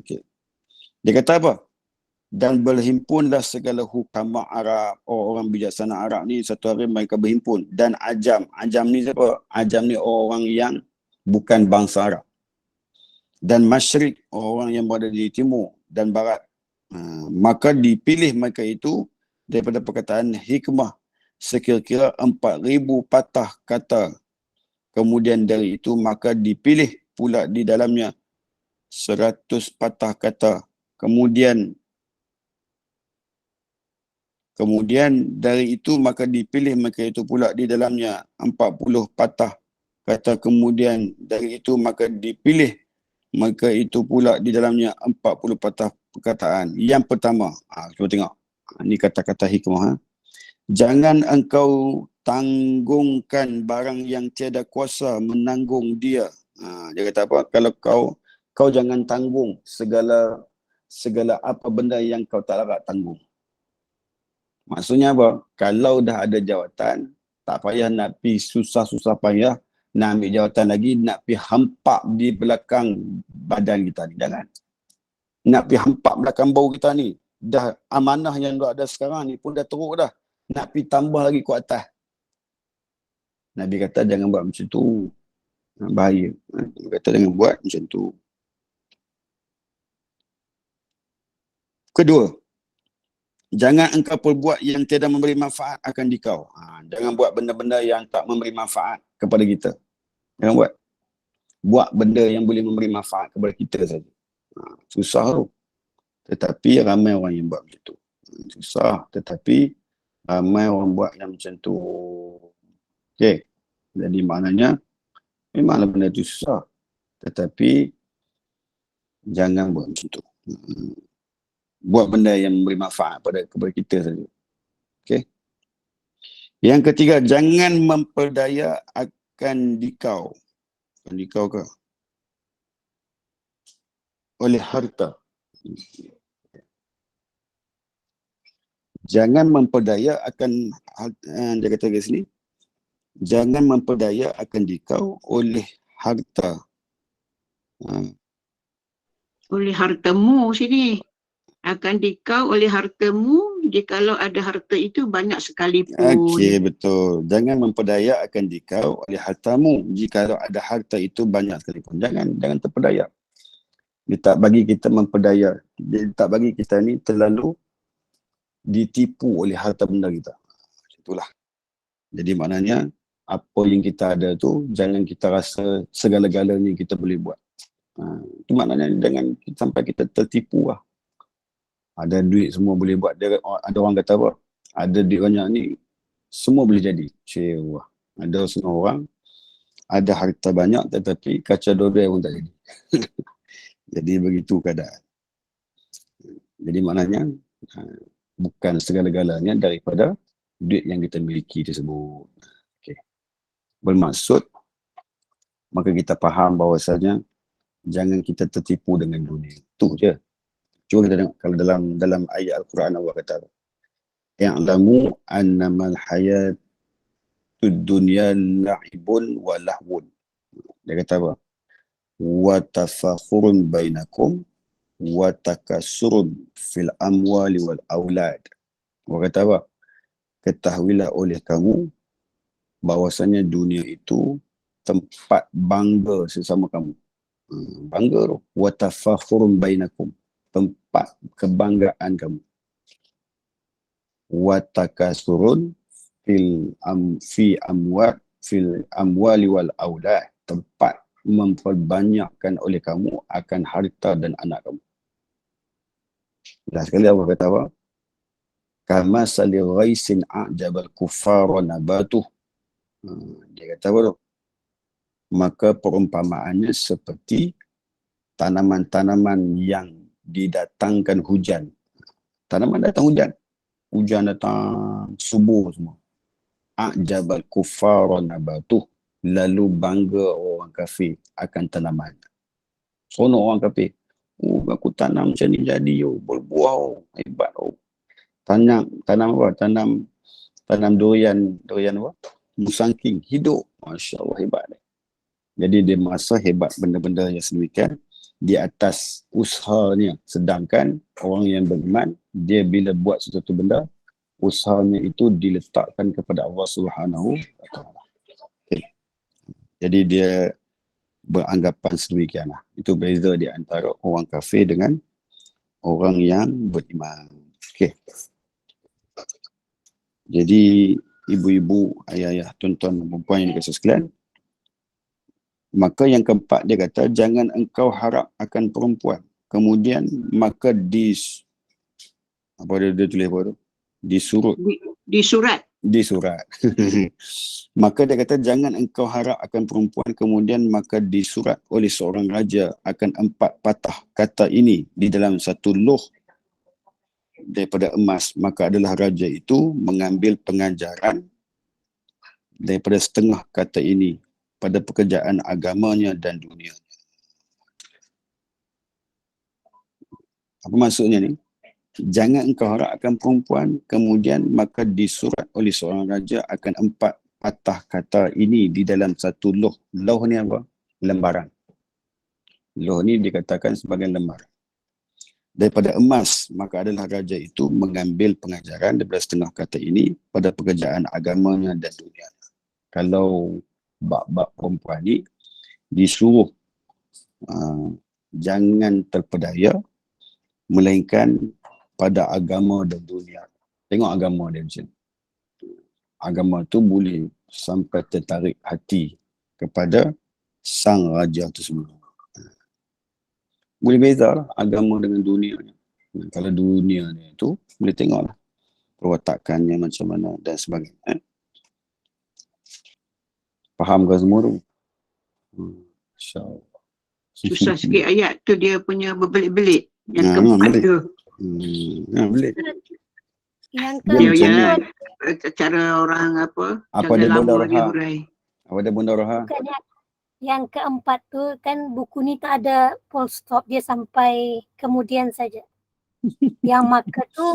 Speaker 2: Okey. Dia kata apa? Dan berhimpunlah segala hukama Arab, orang bijaksana Arab ni satu hari mereka berhimpun, dan Ajam. Ajam ni siapa? Ajam ni orang yang bukan bangsa Arab. Dan Masyrik, orang yang berada di timur dan barat. Maka dipilih mereka itu daripada perkataan hikmah sekira-kira 4,000 patah kata. Kemudian dari itu maka dipilih pula di dalamnya 100 patah kata. Kemudian dari itu maka dipilih mereka itu pula di dalamnya 40 patah kata. Kemudian dari itu maka dipilih mereka itu pula di dalamnya 40 patah perkataan. Yang pertama, cuba tengok. Ini kata-kata hikmah. Jangan engkau tanggungkan barang yang tiada kuasa menanggung dia. Dia kata apa? Kalau kau jangan tanggung segala apa benda yang kau tak larat tanggung. Maksudnya apa? Kalau dah ada jawatan, tak payah nak pergi susah-susah payah nak ambil jawatan lagi, nak pergi hampak di belakang badan kita ni. Jangan. Nak pergi hampak belakang bau kita ni. Dah amanah yang dah ada sekarang ni pun dah teruk dah. Nak pergi tambah lagi ke atas. Nabi kata jangan buat macam tu. Bahaya. Nabi kata jangan buat macam tu. Kedua, jangan engkau perbuat yang tiada memberi manfaat akan dikau. Jangan buat benda-benda yang tak memberi manfaat kepada kita. Jangan buat. Buat benda yang boleh memberi manfaat kepada kita saja. Susah tu. Tetapi ramai orang yang buat macam tu. Susah. Tetapi ramai orang buat yang macam tu. Okey. Jadi maknanya, memanglah benda tu susah. Tetapi, jangan buat macam tu. Buat benda yang memberi manfaat kepada kita saja. Okey. Yang ketiga, jangan memperdaya akan dikau. Akan dikau ke? Oleh harta. Jangan memperdaya akan, dia kata kat sini, jangan memperdaya akan dikau oleh harta.
Speaker 3: Oleh hartamu sini. Akan dikau oleh hartamu jikalau ada harta itu banyak sekalipun.
Speaker 2: Okey, betul. Jangan memperdaya akan dikau oleh hartamu jikalau ada harta itu banyak sekalipun. Jangan terpedaya. Dia tak bagi kita memperdaya. Dia tak bagi kita ni terlalu ditipu oleh harta benda kita. Itulah. Jadi maknanya apa yang kita ada tu jangan kita rasa segala-galanya kita boleh buat. Itu maknanya jangan sampai kita tertipu lah. Ada duit semua boleh buat. Ada orang kata apa? Ada duit banyak ni semua boleh jadi. Cewa. Ada setengah orang ada harta banyak tetapi kaca dodai pun tak jadi. Jadi begitu keadaan. Jadi maknanya bukan segala-galanya daripada duit yang kita miliki tersebut. Okay. Bermaksud maka kita faham bahawasanya Jangan kita tertipu dengan dunia. Itu je. Cuba kita tengok kalau dalam ayat Al-Quran Allah kata, "I'lamu annamal hayatud dunya la'ibun wa lahwun." Dia kata apa? "Wa tafakhurun bainakum wa takasurun fil amwali wal aulad." Allah kata apa? Ketahuilah oleh kamu bahawasanya dunia itu tempat bangga sesama kamu. Bangga tu. Wa tafakhurun bainakum. Tempat kebanggaan kamu. Wa takasurun fil amwali wal aulad. Tempat memperbanyakkan oleh kamu akan harta dan anak kamu. Dah sekali Allah kata apa? Kama sali ghaisin a'jabal kuffara nabatuh. Dia kata apa tu? Maka perumpamaannya seperti tanaman-tanaman yang didatangkan hujan. Tanaman datang hujan. Hujan datang subuh semua. A'jabal kuffara nabatuh. Lalu bangga orang kafir akan tanaman. Seronok orang kafir. Oh, aku tanam macam ni jadi. Oh, berbuah. Oh, hebat. Oh. Tanam apa? Tanam durian apa? Musangking. Hidup. Masya Allah, hebat. Jadi dia merasa hebat benda-benda yang sedemikian di atas usahanya. Sedangkan orang yang beriman, dia bila buat sesuatu benda, usahanya itu diletakkan kepada Allah Subhanahu wa Ta'ala. Okay. Jadi dia beranggapan sedemikian lah. Itu beza di antara orang kafir dengan orang yang beriman. Okey. Jadi ibu-ibu, ayah-ayah, tuan-tuan dan puan yang dikasihi sekalian, maka yang keempat dia kata, jangan engkau harap akan perempuan. Kemudian maka apa dia tulis apa tu? Di surat. Maka dia kata, jangan engkau harap akan perempuan, kemudian maka disurat oleh seorang raja akan 4 patah kata ini di dalam satu loh daripada emas. Maka adalah raja itu mengambil pengajaran daripada setengah kata ini pada pekerjaan agamanya dan dunia. Apa maksudnya ni? Jangan engkau harap akan perempuan, kemudian maka disurat oleh seorang raja akan 4 patah kata ini di dalam satu loh. Loh ni apa? Lembaran. Loh ni dikatakan sebagai lembaran. Daripada emas, maka adalah raja itu mengambil pengajaran daripada setengah kata ini pada pekerjaan agamanya dan dunia. Kalau bab-bab perempuan ni disuruh jangan terpedaya melainkan pada agama dan dunia. Tengok agama dia macam ni. Agama tu boleh sampai tertarik hati kepada sang raja tu semua. Boleh beza lah agama dengan dunia ni. Kalau dunia ni tu boleh tengok lah perwatakannya macam mana dan sebagainya. Faham ke semua tu? InsyaAllah.
Speaker 3: Susah sikit ayat tu, dia punya berbelit-belit. Yang keempat tu.
Speaker 2: Belit.
Speaker 6: Yang
Speaker 2: Dia macam
Speaker 3: Dia
Speaker 2: ni.
Speaker 3: cara orang apa
Speaker 2: Apa dia
Speaker 3: jangan
Speaker 2: Bunda
Speaker 3: lama dia
Speaker 2: Roha?
Speaker 3: hurai.
Speaker 2: Apa dia Bunda Roha?
Speaker 6: bukan yang keempat tu kan buku ni tak ada full stop, dia sampai kemudian saja. Yang maka tu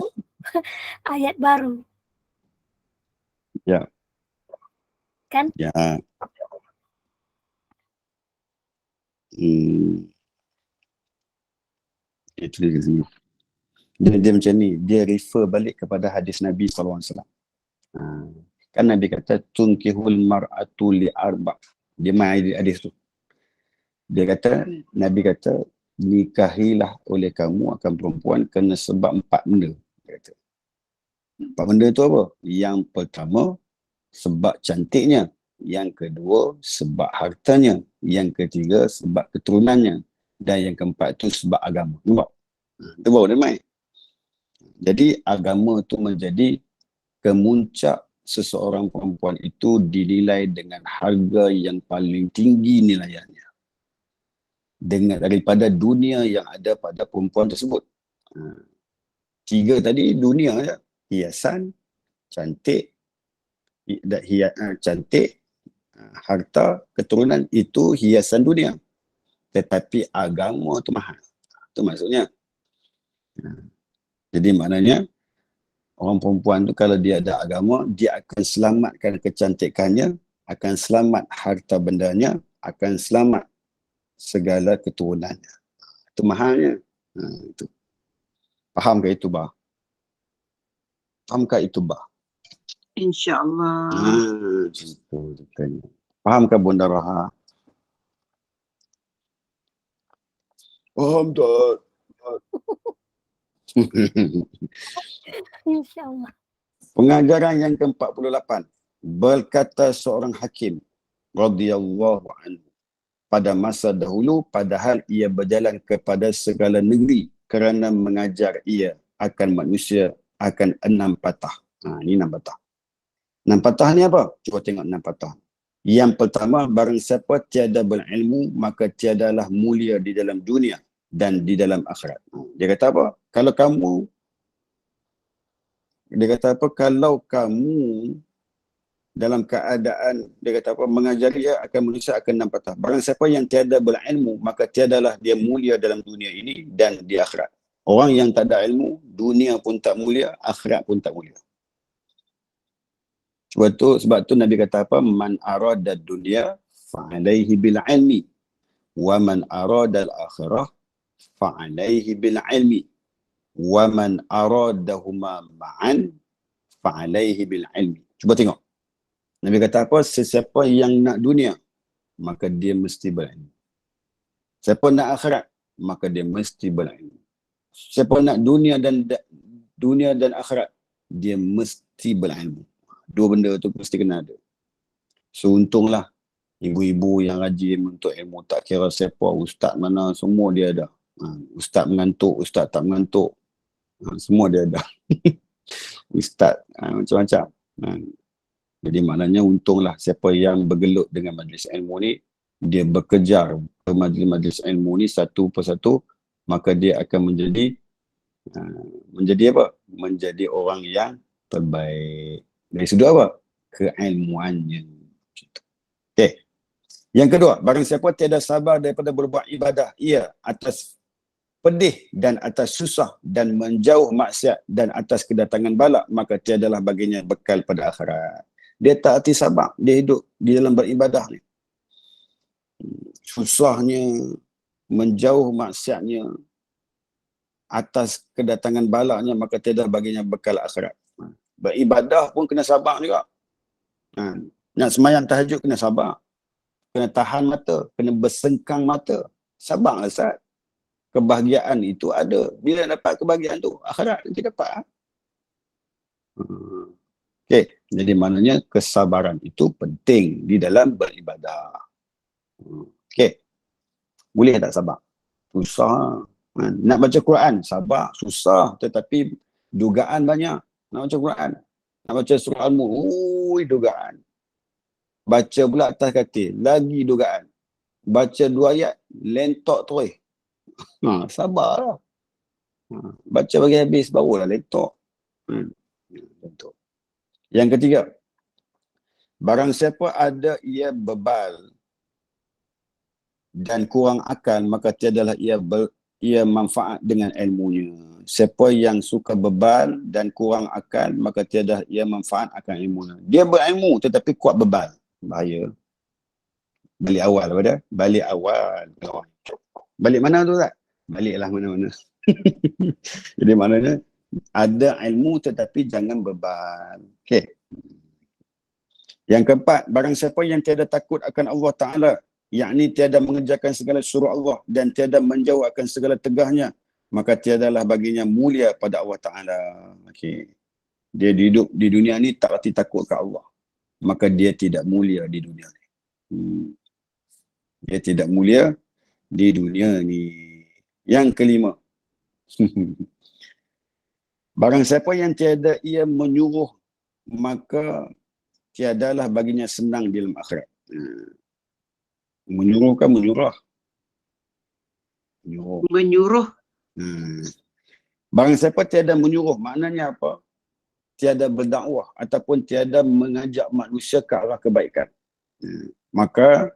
Speaker 6: ayat baru.
Speaker 2: Ya.
Speaker 6: Kan?
Speaker 2: Ya. Itu dia kat sini. Dia macam ni. Dia refer balik kepada hadis Nabi SAW. Kan Nabi kata, tunkihul mar'atu li'arba'. Dia main hadis tu. Dia kata, Nabi kata, nikahilah oleh kamu akan perempuan kerana sebab 4 benda. Dia kata. 4 benda tu apa? Yang pertama, sebab cantiknya. Yang kedua, sebab hartanya. Yang ketiga, sebab keturunannya. Dan yang keempat tu sebab agama. Nampak? Itu baru dia main. Jadi agama tu menjadi kemuncak seseorang perempuan itu dinilai dengan harga yang paling tinggi nilaiannya. Daripada dunia yang ada pada perempuan tersebut. 3 tadi dunia je. Hiasan, cantik, cantik, harta, keturunan, itu hiasan dunia. tetapi agama tu mahal. Itu maksudnya. Jadi maknanya orang perempuan tu kalau dia ada agama, dia akan selamatkan kecantikannya, akan selamat harta bendanya, akan selamat segala keturunannya. Itu mahalnya. Itu. Fahamkah itu, Bah? Fahamkah itu, Bah?
Speaker 3: InsyaAllah.
Speaker 2: Itu. Fahamkah Bunda Raha? Faham tak?
Speaker 6: InsyaAllah.
Speaker 2: Pengajaran yang ke-48. Berkata seorang hakim radhiyallahu anhu, pada masa dahulu padahal ia berjalan kepada segala negeri kerana mengajar ia akan manusia akan 6 patah. Ini 6 patah. 6 patah ni apa? Cuba tengok 6 patah. Yang pertama, barang siapa tiada berilmu maka tiadalah mulia di dalam dunia dan di dalam akhirat. Dia kata apa? Kalau kamu dalam keadaan, dia kata apa, mengajari ia akan manusia akan 6 patah. Barang siapa yang tiada berilmu, maka tiadalah dia mulia dalam dunia ini dan di akhirat. Orang yang tak ada ilmu, dunia pun tak mulia, akhirat pun tak mulia. Sebab tu Nabi kata apa? Man arada dunya fa'alaihi bil ilmi wa man arada al-akhirah fa'alaihi bil ilmi wa man aradahuma ma'an fa'alaihi bil ilmi. Cuba tengok. Nabi kata apa? Sesiapa yang nak dunia, maka dia mesti berilmu. Siapa nak akhirat, maka dia mesti berilmu. Siapa nak dunia dan akhirat, dia mesti berilmu. Dua benda tu mesti kena ada. So untunglah ibu-ibu yang rajin untuk ilmu, tak kira siapa, ustaz mana, semua dia ada. Ustaz mengantuk, ustaz tak mengantuk, semua dia ada. Ustaz macam-macam. Jadi maknanya untunglah siapa yang bergelut dengan majlis ilmu ni, dia bekejar ke majlis ilmu ni satu persatu, maka dia akan menjadi apa? Menjadi orang yang terbaik. Dari sudut apa? Keilmuannya. Okey. Yang kedua, barang siapa tiada sabar daripada berbuat ibadah, ia atas pedih dan atas susah dan menjauh maksiat dan atas kedatangan bala, maka tiadalah baginya bekal pada akhirat. Dia tak hati sabar, dia hidup di dalam beribadah ni. Susahnya, menjauh maksiatnya, atas kedatangan balanya, maka tiada baginya bekal akhirat. Beribadah pun kena sabar juga. Nak sembahyang tahajud kena sabar. Kena tahan mata, kena bersengkang mata. Sabarlah Ustaz. Kebahagiaan itu ada. Bila dapat kebahagiaan tu, akhirat kita dapat. Okey, jadi maknanya kesabaran itu penting di dalam beribadah. Okey. Boleh tak sabar? Susah. Nak baca Quran, sabar, susah, tetapi dugaan banyak. Nak baca Quran, nak baca surah Al-Mulk, dugaan. Baca pula atas katil, lagi dugaan. Baca 2 ayat, lentok terus. Sabarlah. Baca bagi habis, barulah lentok. Lentok. Yang ketiga, barang siapa ada ia bebal dan kurang akal, maka tiadalah ia manfaat dengan ilmunya. Siapa yang suka bebal dan kurang akal, maka tiada ia manfaat akan ilmunya. Dia berilmu tetapi kuat bebal. Bahaya. Balik awal apa dia? Balik awal. Balik mana tu tak? Baliklah mana-mana. Jadi maknanya ada ilmu tetapi jangan bebal. Okey. Yang keempat, barang siapa yang tiada takut akan Allah Ta'ala, yakni tiada mengerjakan segala suruh Allah dan tiada menjauh akan segala tegahnya, maka tiadalah baginya mulia pada Allah Ta'ala. Okey. Dia hidup di dunia ni tak reti takut ke Allah, maka dia tidak mulia di dunia ni. Dia tidak mulia di dunia ni. Yang kelima, barang siapa yang tiada ia menyuruh, maka tiadalah baginya senang di dalam akhirat. Menyuruh kan menyurah?
Speaker 3: Menyuruh.
Speaker 2: Barang siapa tiada menyuruh, maknanya apa? Tiada berdakwah ataupun tiada mengajak manusia ke arah kebaikan. Maka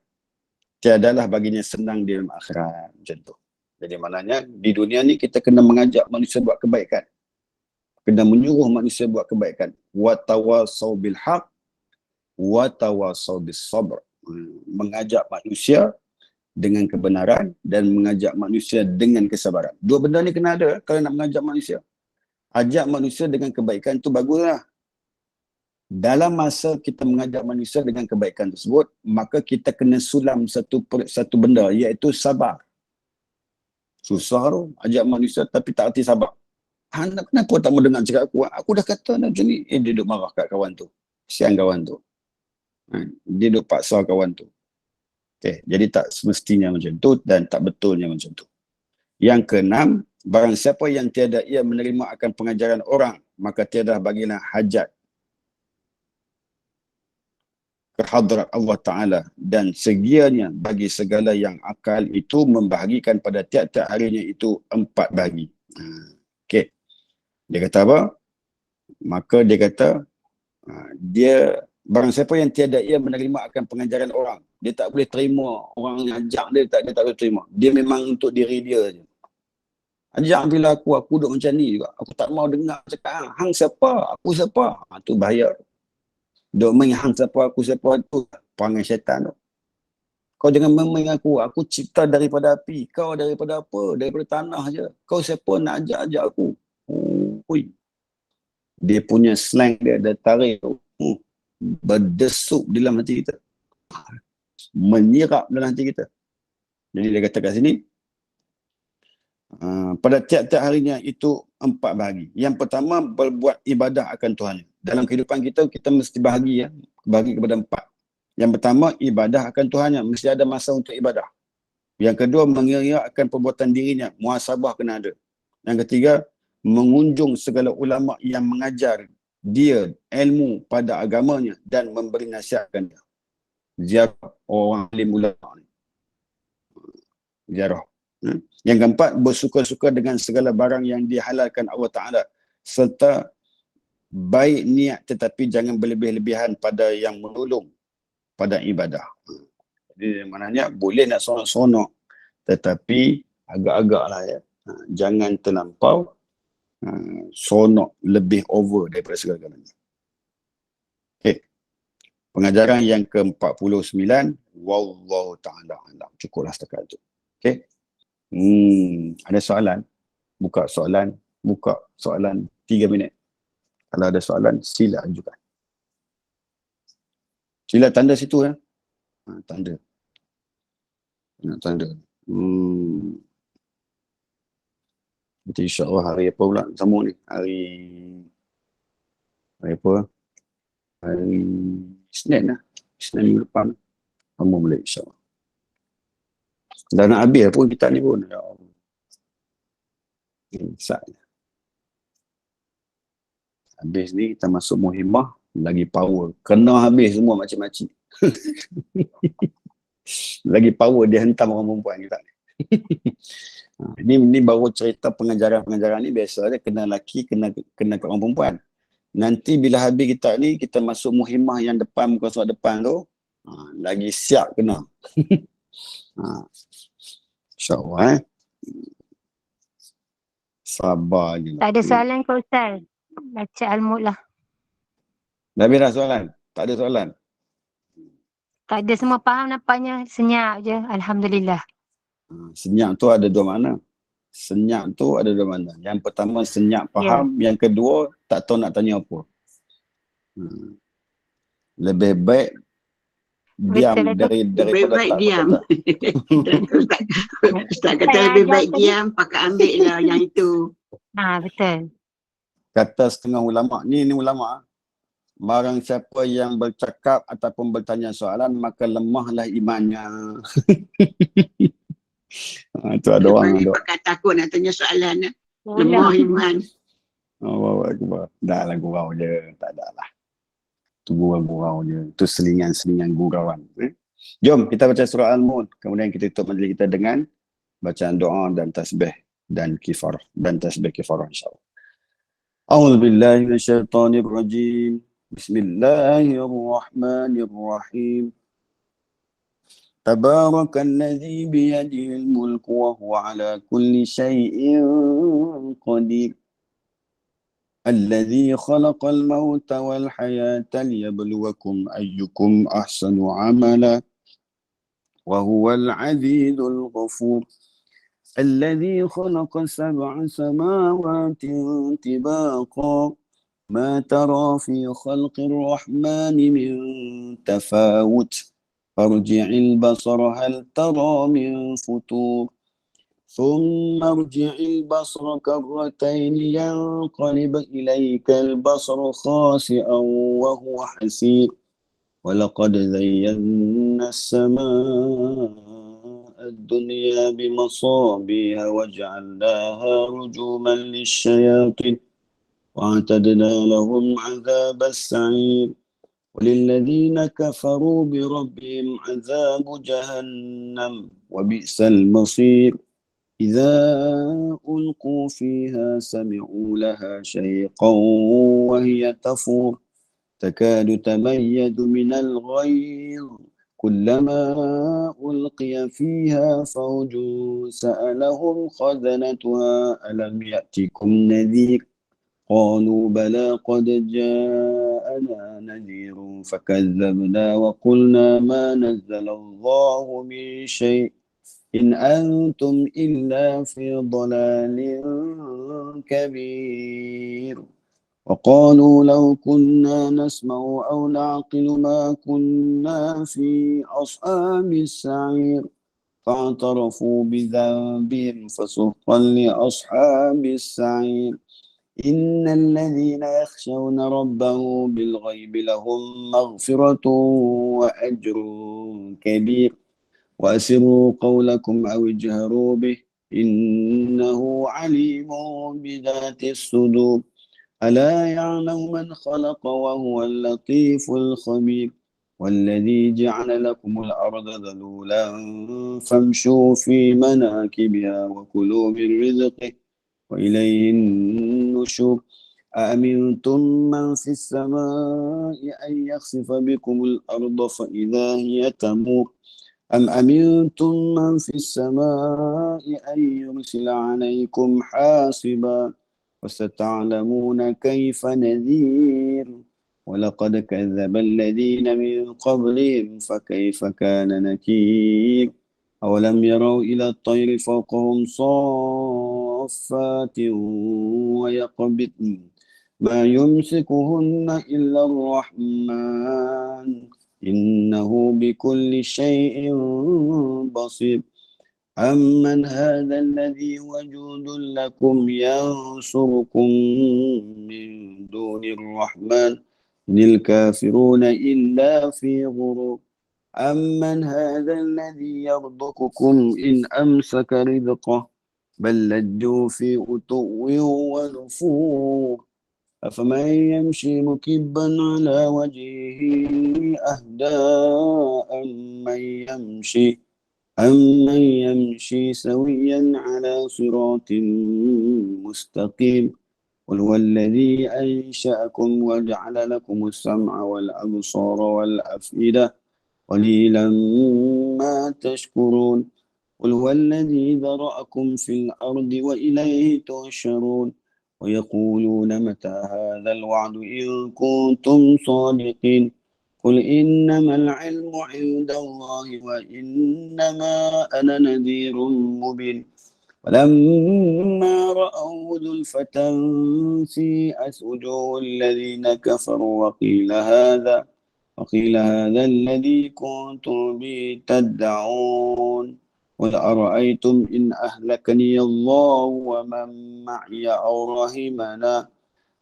Speaker 2: tiadalah baginya senang di dalam akhirat. Macam tu. Jadi maknanya di dunia ni kita kena mengajak manusia buat kebaikan. Kena menyuruh manusia buat kebaikan. Wa tawassaw bil haq wa tawassaw bis sabr. Mengajak manusia dengan kebenaran dan mengajak manusia dengan kesabaran. Dua benda ni kena ada kalau nak mengajak manusia. Ajak manusia dengan kebaikan tu baguslah. Dalam masa kita mengajak manusia dengan kebaikan tersebut, maka kita kena sulam satu benda, iaitu sabar. Susah tu ajak manusia tapi tak erti sabar. Kenapa tak mau dengar cakap aku? Aku dah kata macam ni. Dia duduk marah kat kawan tu. Kesian kawan tu. Dia duduk paksa kawan tu. Okay. Jadi tak semestinya macam tu dan tak betulnya macam tu. Yang keenam, barang siapa yang tiada ia menerima akan pengajaran orang, maka tiada bagilah hajat ke hadrat Allah Ta'ala dan segianya bagi segala yang akal itu membahagikan pada tiap-tiap harinya itu 4 bahagi. Okey. Dia kata apa? Maka dia kata, dia barang siapa yang tiada ia menerima akan pengajaran orang. Dia tak boleh terima orang yang ajak dia, dia tak boleh terima. Dia memang untuk diri dia je. Ajak bila aku duduk macam ni juga. Aku tak mau dengar cakap, hang siapa? Aku siapa? Tu bahaya. Duk main hang siapa, aku siapa tu perangai syaitan tu. Kau jangan main aku cipta daripada api, kau daripada apa? Daripada tanah je. Kau siapa nak ajak aku? Oi. Dia punya slang dia tarik tu. Berdesuk dalam hati kita. Menyirap dalam hati kita. Jadi dia kata kat sini, pada tiap-tiap harinya itu 4 bahagi. Yang pertama, berbuat ibadah akan Tuhannya. Dalam kehidupan kita, kita mesti bahagi kepada 4. Yang pertama, ibadah akan Tuhannya. Mesti ada masa untuk ibadah. Yang kedua, mengira akan perbuatan dirinya. Muhasabah kena ada. Yang ketiga, mengunjung segala ulama yang mengajar dia ilmu pada agamanya dan memberi nasihat kepada dia. Ziarah orang alim ulama ni. Ziarah. Yang keempat, bersuka-suka dengan segala barang yang dihalalkan Allah Ta'ala serta baik niat tetapi jangan berlebih-lebihan pada yang menolong pada ibadah. Jadi maknanya boleh nak sonok-sonok tetapi agak-agak lah ya. Jangan terlampau sonok lebih over daripada segala-galanya. Okay. Pengajaran yang ke-49, wallahu ta'ala alam. Cukuplah setakat itu. Okay. Ada soalan? Buka soalan 3 minit. Kalau ada soalan, sila ajukan. Sila tanda situ ya. Tanda. Nak tanda. Nanti insyaAllah hari apa pula sambung ni? Hari apa? Hari Isnin lah. Isnin minggu depan. Sambung balik insyaAllah. Dah nak habis pun kita ni pun. Ya Allah. Saatnya. Habis ni kita masuk muhimmah, lagi power. Kena habis semua macam-macam. Lagi power dia hentam orang perempuan kita ni. Ini baru cerita pengajaran-pengajaran ni biasa dia kena lelaki, kena kat orang perempuan. Nanti bila habis kita ni, kita masuk muhimmah yang depan, muka surat depan tu, lagi siap kena. InsyaAllah sabar je.
Speaker 1: Tak ada soalan ke Ustaz? Baca Al-Mulk lah.
Speaker 2: Dah habis dah soalan? Tak ada soalan?
Speaker 1: Tak ada, semua faham nampaknya. Senyap je. Alhamdulillah.
Speaker 2: Senyap tu ada 2 makna. Senyap tu ada 2 makna. Yang pertama senyap faham. Yang kedua tak tahu nak tanya apa. Lebih baik diam daripada
Speaker 3: lebih baik diam. Ustaz kata lebih baik diam, pakai ambil lah yang itu.
Speaker 1: Betul.
Speaker 2: Kata setengah ulama, ni ulama, barang siapa yang bercakap ataupun bertanya soalan maka lemahlah imannya. Itu ada orang ada.
Speaker 3: Pakai takut nak tanya soalan. Lemah iman.
Speaker 2: Dah lah gurau je, tak ada lah. Itu gurau je. Itu selingan-selingan gurauan. Jom kita baca surah Al-Mulk. Kemudian kita tutup majlis kita dengan bacaan doa dan tasbih dan kifarah dan tasbih kifarah insyaAllah. A'udzu billahi minasyaitonir rajim. Bismillahirrahmanirrahim. تبارك الذي بيده الملك وهو على كل شيء قدير الذي خلق الموت والحياة ليبلوكم أيكم أحسن عملا وهو العزيز الغفور الذي خلق 7 سماوات طباقا ما ترى في خلق الرحمن من تفاوت فارجع البصر هل ترى من فطور ثم ارجع البصر كرتين ينقلب إليك البصر خاسئا وهو حسير ولقد زينا السماء الدنيا بمصابيح وجعلناها رجوما للشياطين واعتدنا لهم عذاب السعير وللذين كفروا بربهم عذاب جهنم وبئس المصير إذا ألقوا فيها سمعوا لها شهيقا وهي تفور تكاد تميز من الغيظ كلما ألقي فيها فوج سألهم خزنتها ألم يأتكم نذير قالوا بلى قد جاءنا نذير فكذبنا وقلنا ما نزل الله من شيء إن أنتم إلا في ضلال كبير وقالوا لو كنا نسمع أو نعقل ما كنا في أصحاب السعير فاعترفوا بذنبهم فسحقا لأصحاب السعير إن الذين يخشون ربهم بالغيب لهم مغفرة وأجر كبير وأسروا قولكم أو اجهروا به إنه عليم بذات الصدور ألا يعلم من خلق وهو اللطيف الخبير والذي جعل لكم الأرض ذلولا فامشوا في مناكبها وكلوا من رزقه وإليه النشور أأمنتم من في السماء أن يخسف بكم الأرض فإذا هي تمور أم أمنتم من في السماء أن يرسل عليكم حاصبا وستعلمون كيف نذير ولقد كذب الذين من قبلهم فكيف كان نكير أولم يروا إلى الطير فوقهم صافات ويقبضن ما يمسكهن إلا الرحمن إنه بكل شيء بصير أمن هذا الذي وجود لكم ينصركم من دون الرحمن إن الكافرون إلا في غرور أمن هذا الذي يرزقكم إن أمسك رزقه بل لجوا في عتو ونفور أفمن يمشي مكبا على وجهه أهدى أمن يمشي سويا على صراط مستقيم قل هو الذي أنشأكم وجعل لكم السمع والأبصار والأفئدة قليلا ما تشكرون قل هو الذي ذرأكم في الأرض وإليه تحشرون ويقولون متى هذا الوعد إن كنتم صادقين قل إنما العلم عند الله وإنما أنا نذير مبين ولما رأوا زلفة سيئت وجوه الذين كفروا وقيل هذا الذي كنتم به تدعون قل أرأيتم إن أهلكني الله ومن معي أو رحمنا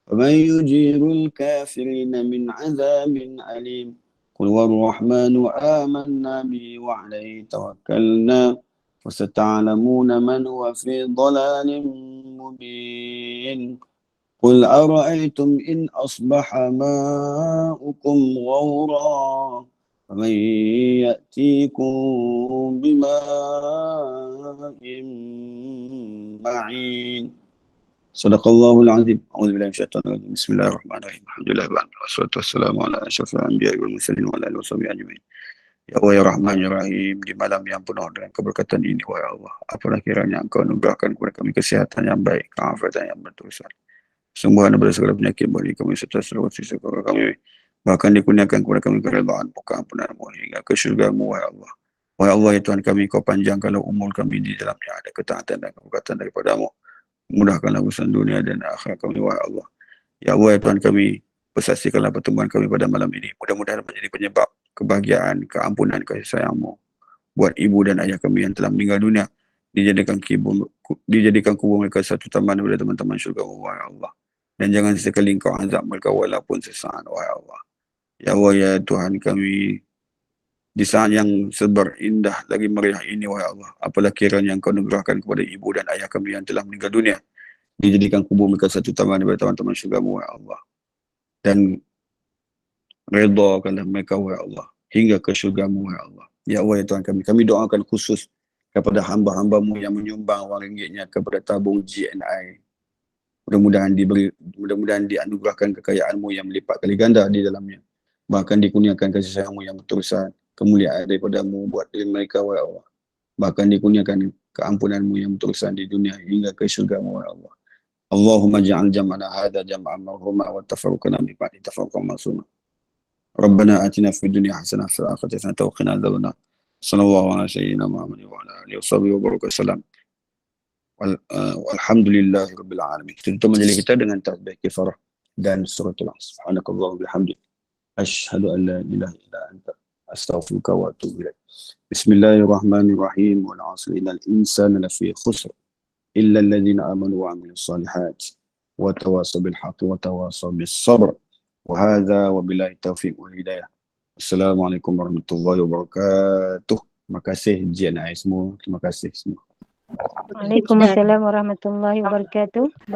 Speaker 2: فمن يجير الكافرين من عذاب أليم قل والرحمن آمنا به وعليه توكلنا وستعلمون من هو في ضلال مبين قل أرأيتم إن أصبح ماؤكم غورا فمن يأتيكم بماء معين صدق الله العظيم أعوذ بالله من الشيطان الرجيم بسم الله الرحمن الرحيم الحمد لله والصلاة والسلام على أشرف الأنبياء والمرسلين وعلى آله وصحبه أجمعين Ya Allah ya Rahman ya Rahim, di malam yang penuh dengan keberkatan ini, wahai Allah, apalah kiranya Engkau anugerahkan kepada kami kesihatan yang baik, keafiatan yang berterusan, sembuhan daripada segala penyakit bagi kami serta seluruh sisa keluarga kami, bahkan dikurniakan kepada kami keredaan, keampunan-Mu hingga ke syurga-Mu, wahai Allah. Wahai Allah ya Tuhan kami, Kau panjangkanlah umur kami di dalamnya ada ketaatan dan keberkatan daripada-Mu. Mudahkanlah urusan dunia dan akhirat kami, wahai Allah. Ya Allah ya Tuhan kami, persaksikanlah pertemuan kami pada malam ini. Mudah-mudahan menjadi penyebab kebahagiaan, keampunan, kasih sayang-Mu buat ibu dan ayah kami yang telah meninggal dunia. Dijadikan kubur mereka satu taman daripada teman-teman syurga-Mu, wahai Allah. Dan jangan sekali Engkau azab mereka walaupun sesaat, wahai Allah. Ya Allah ya Tuhan kami, di saat yang seberindah lagi meriah ini, wahai Allah, apalah kiranya Engkau anugerahkan kepada ibu dan ayah kami yang telah meninggal dunia. Dijadikan kubur mereka satu taman daripada teman-teman syurga-Mu, wahai Allah. Dan redhakanlah mereka, wahai Allah, hingga ke syurga-Mu, wahai Allah. Ya Allah ya Tuhan kami doakan khusus kepada hamba-hamba-Mu yang menyumbang wang ringgitnya kepada tabung GNI. Mudah-mudahan dianugerahkan kekayaan-Mu yang melipat kali ganda di dalamnya. Bahkan dikurniakan kasih sayang-Mu yang berterusan, kemuliaan daripada-Mu buat diri mereka, wahai Allah. Bahkan dikurniakan keampunan-Mu yang berterusan di dunia hingga ke syurga-Mu, wahai Allah. Allahumma ja'al jam'ana hadha jam'an marhuma wa tafarruqana min ba'di tafarruqan ma'suma. Rabbana atina fid dunya hasanah wa fil akhirati hasanah wa qina adzabannar. Sallallahu ala sayyidina Muhammad wa ala alihi washabihi wa baraka wasallam. Walhamdulillahi rabbil alamin. Tutup majlis kita dengan tasbih kifarah dan suratul As. Subhanakallahumma bihamdik asyhadu an la ilaha illa anta astaghfiruka wa atubu ilaik. Bismillahirrahmanirrahim. Wal 'asri innal insana lafi khusr illa alladhina amanu wa 'amilus solihat wa tawasaw bil haqqi wa tawasaw bis sabr. Wa hadza wa billahi taufiq wal hidayah. Assalamualaikum warahmatullahi wabarakatuh. Terima kasih GNI semua. Terima kasih semua.
Speaker 1: Waalaikumsalam warahmatullahi wabarakatuh.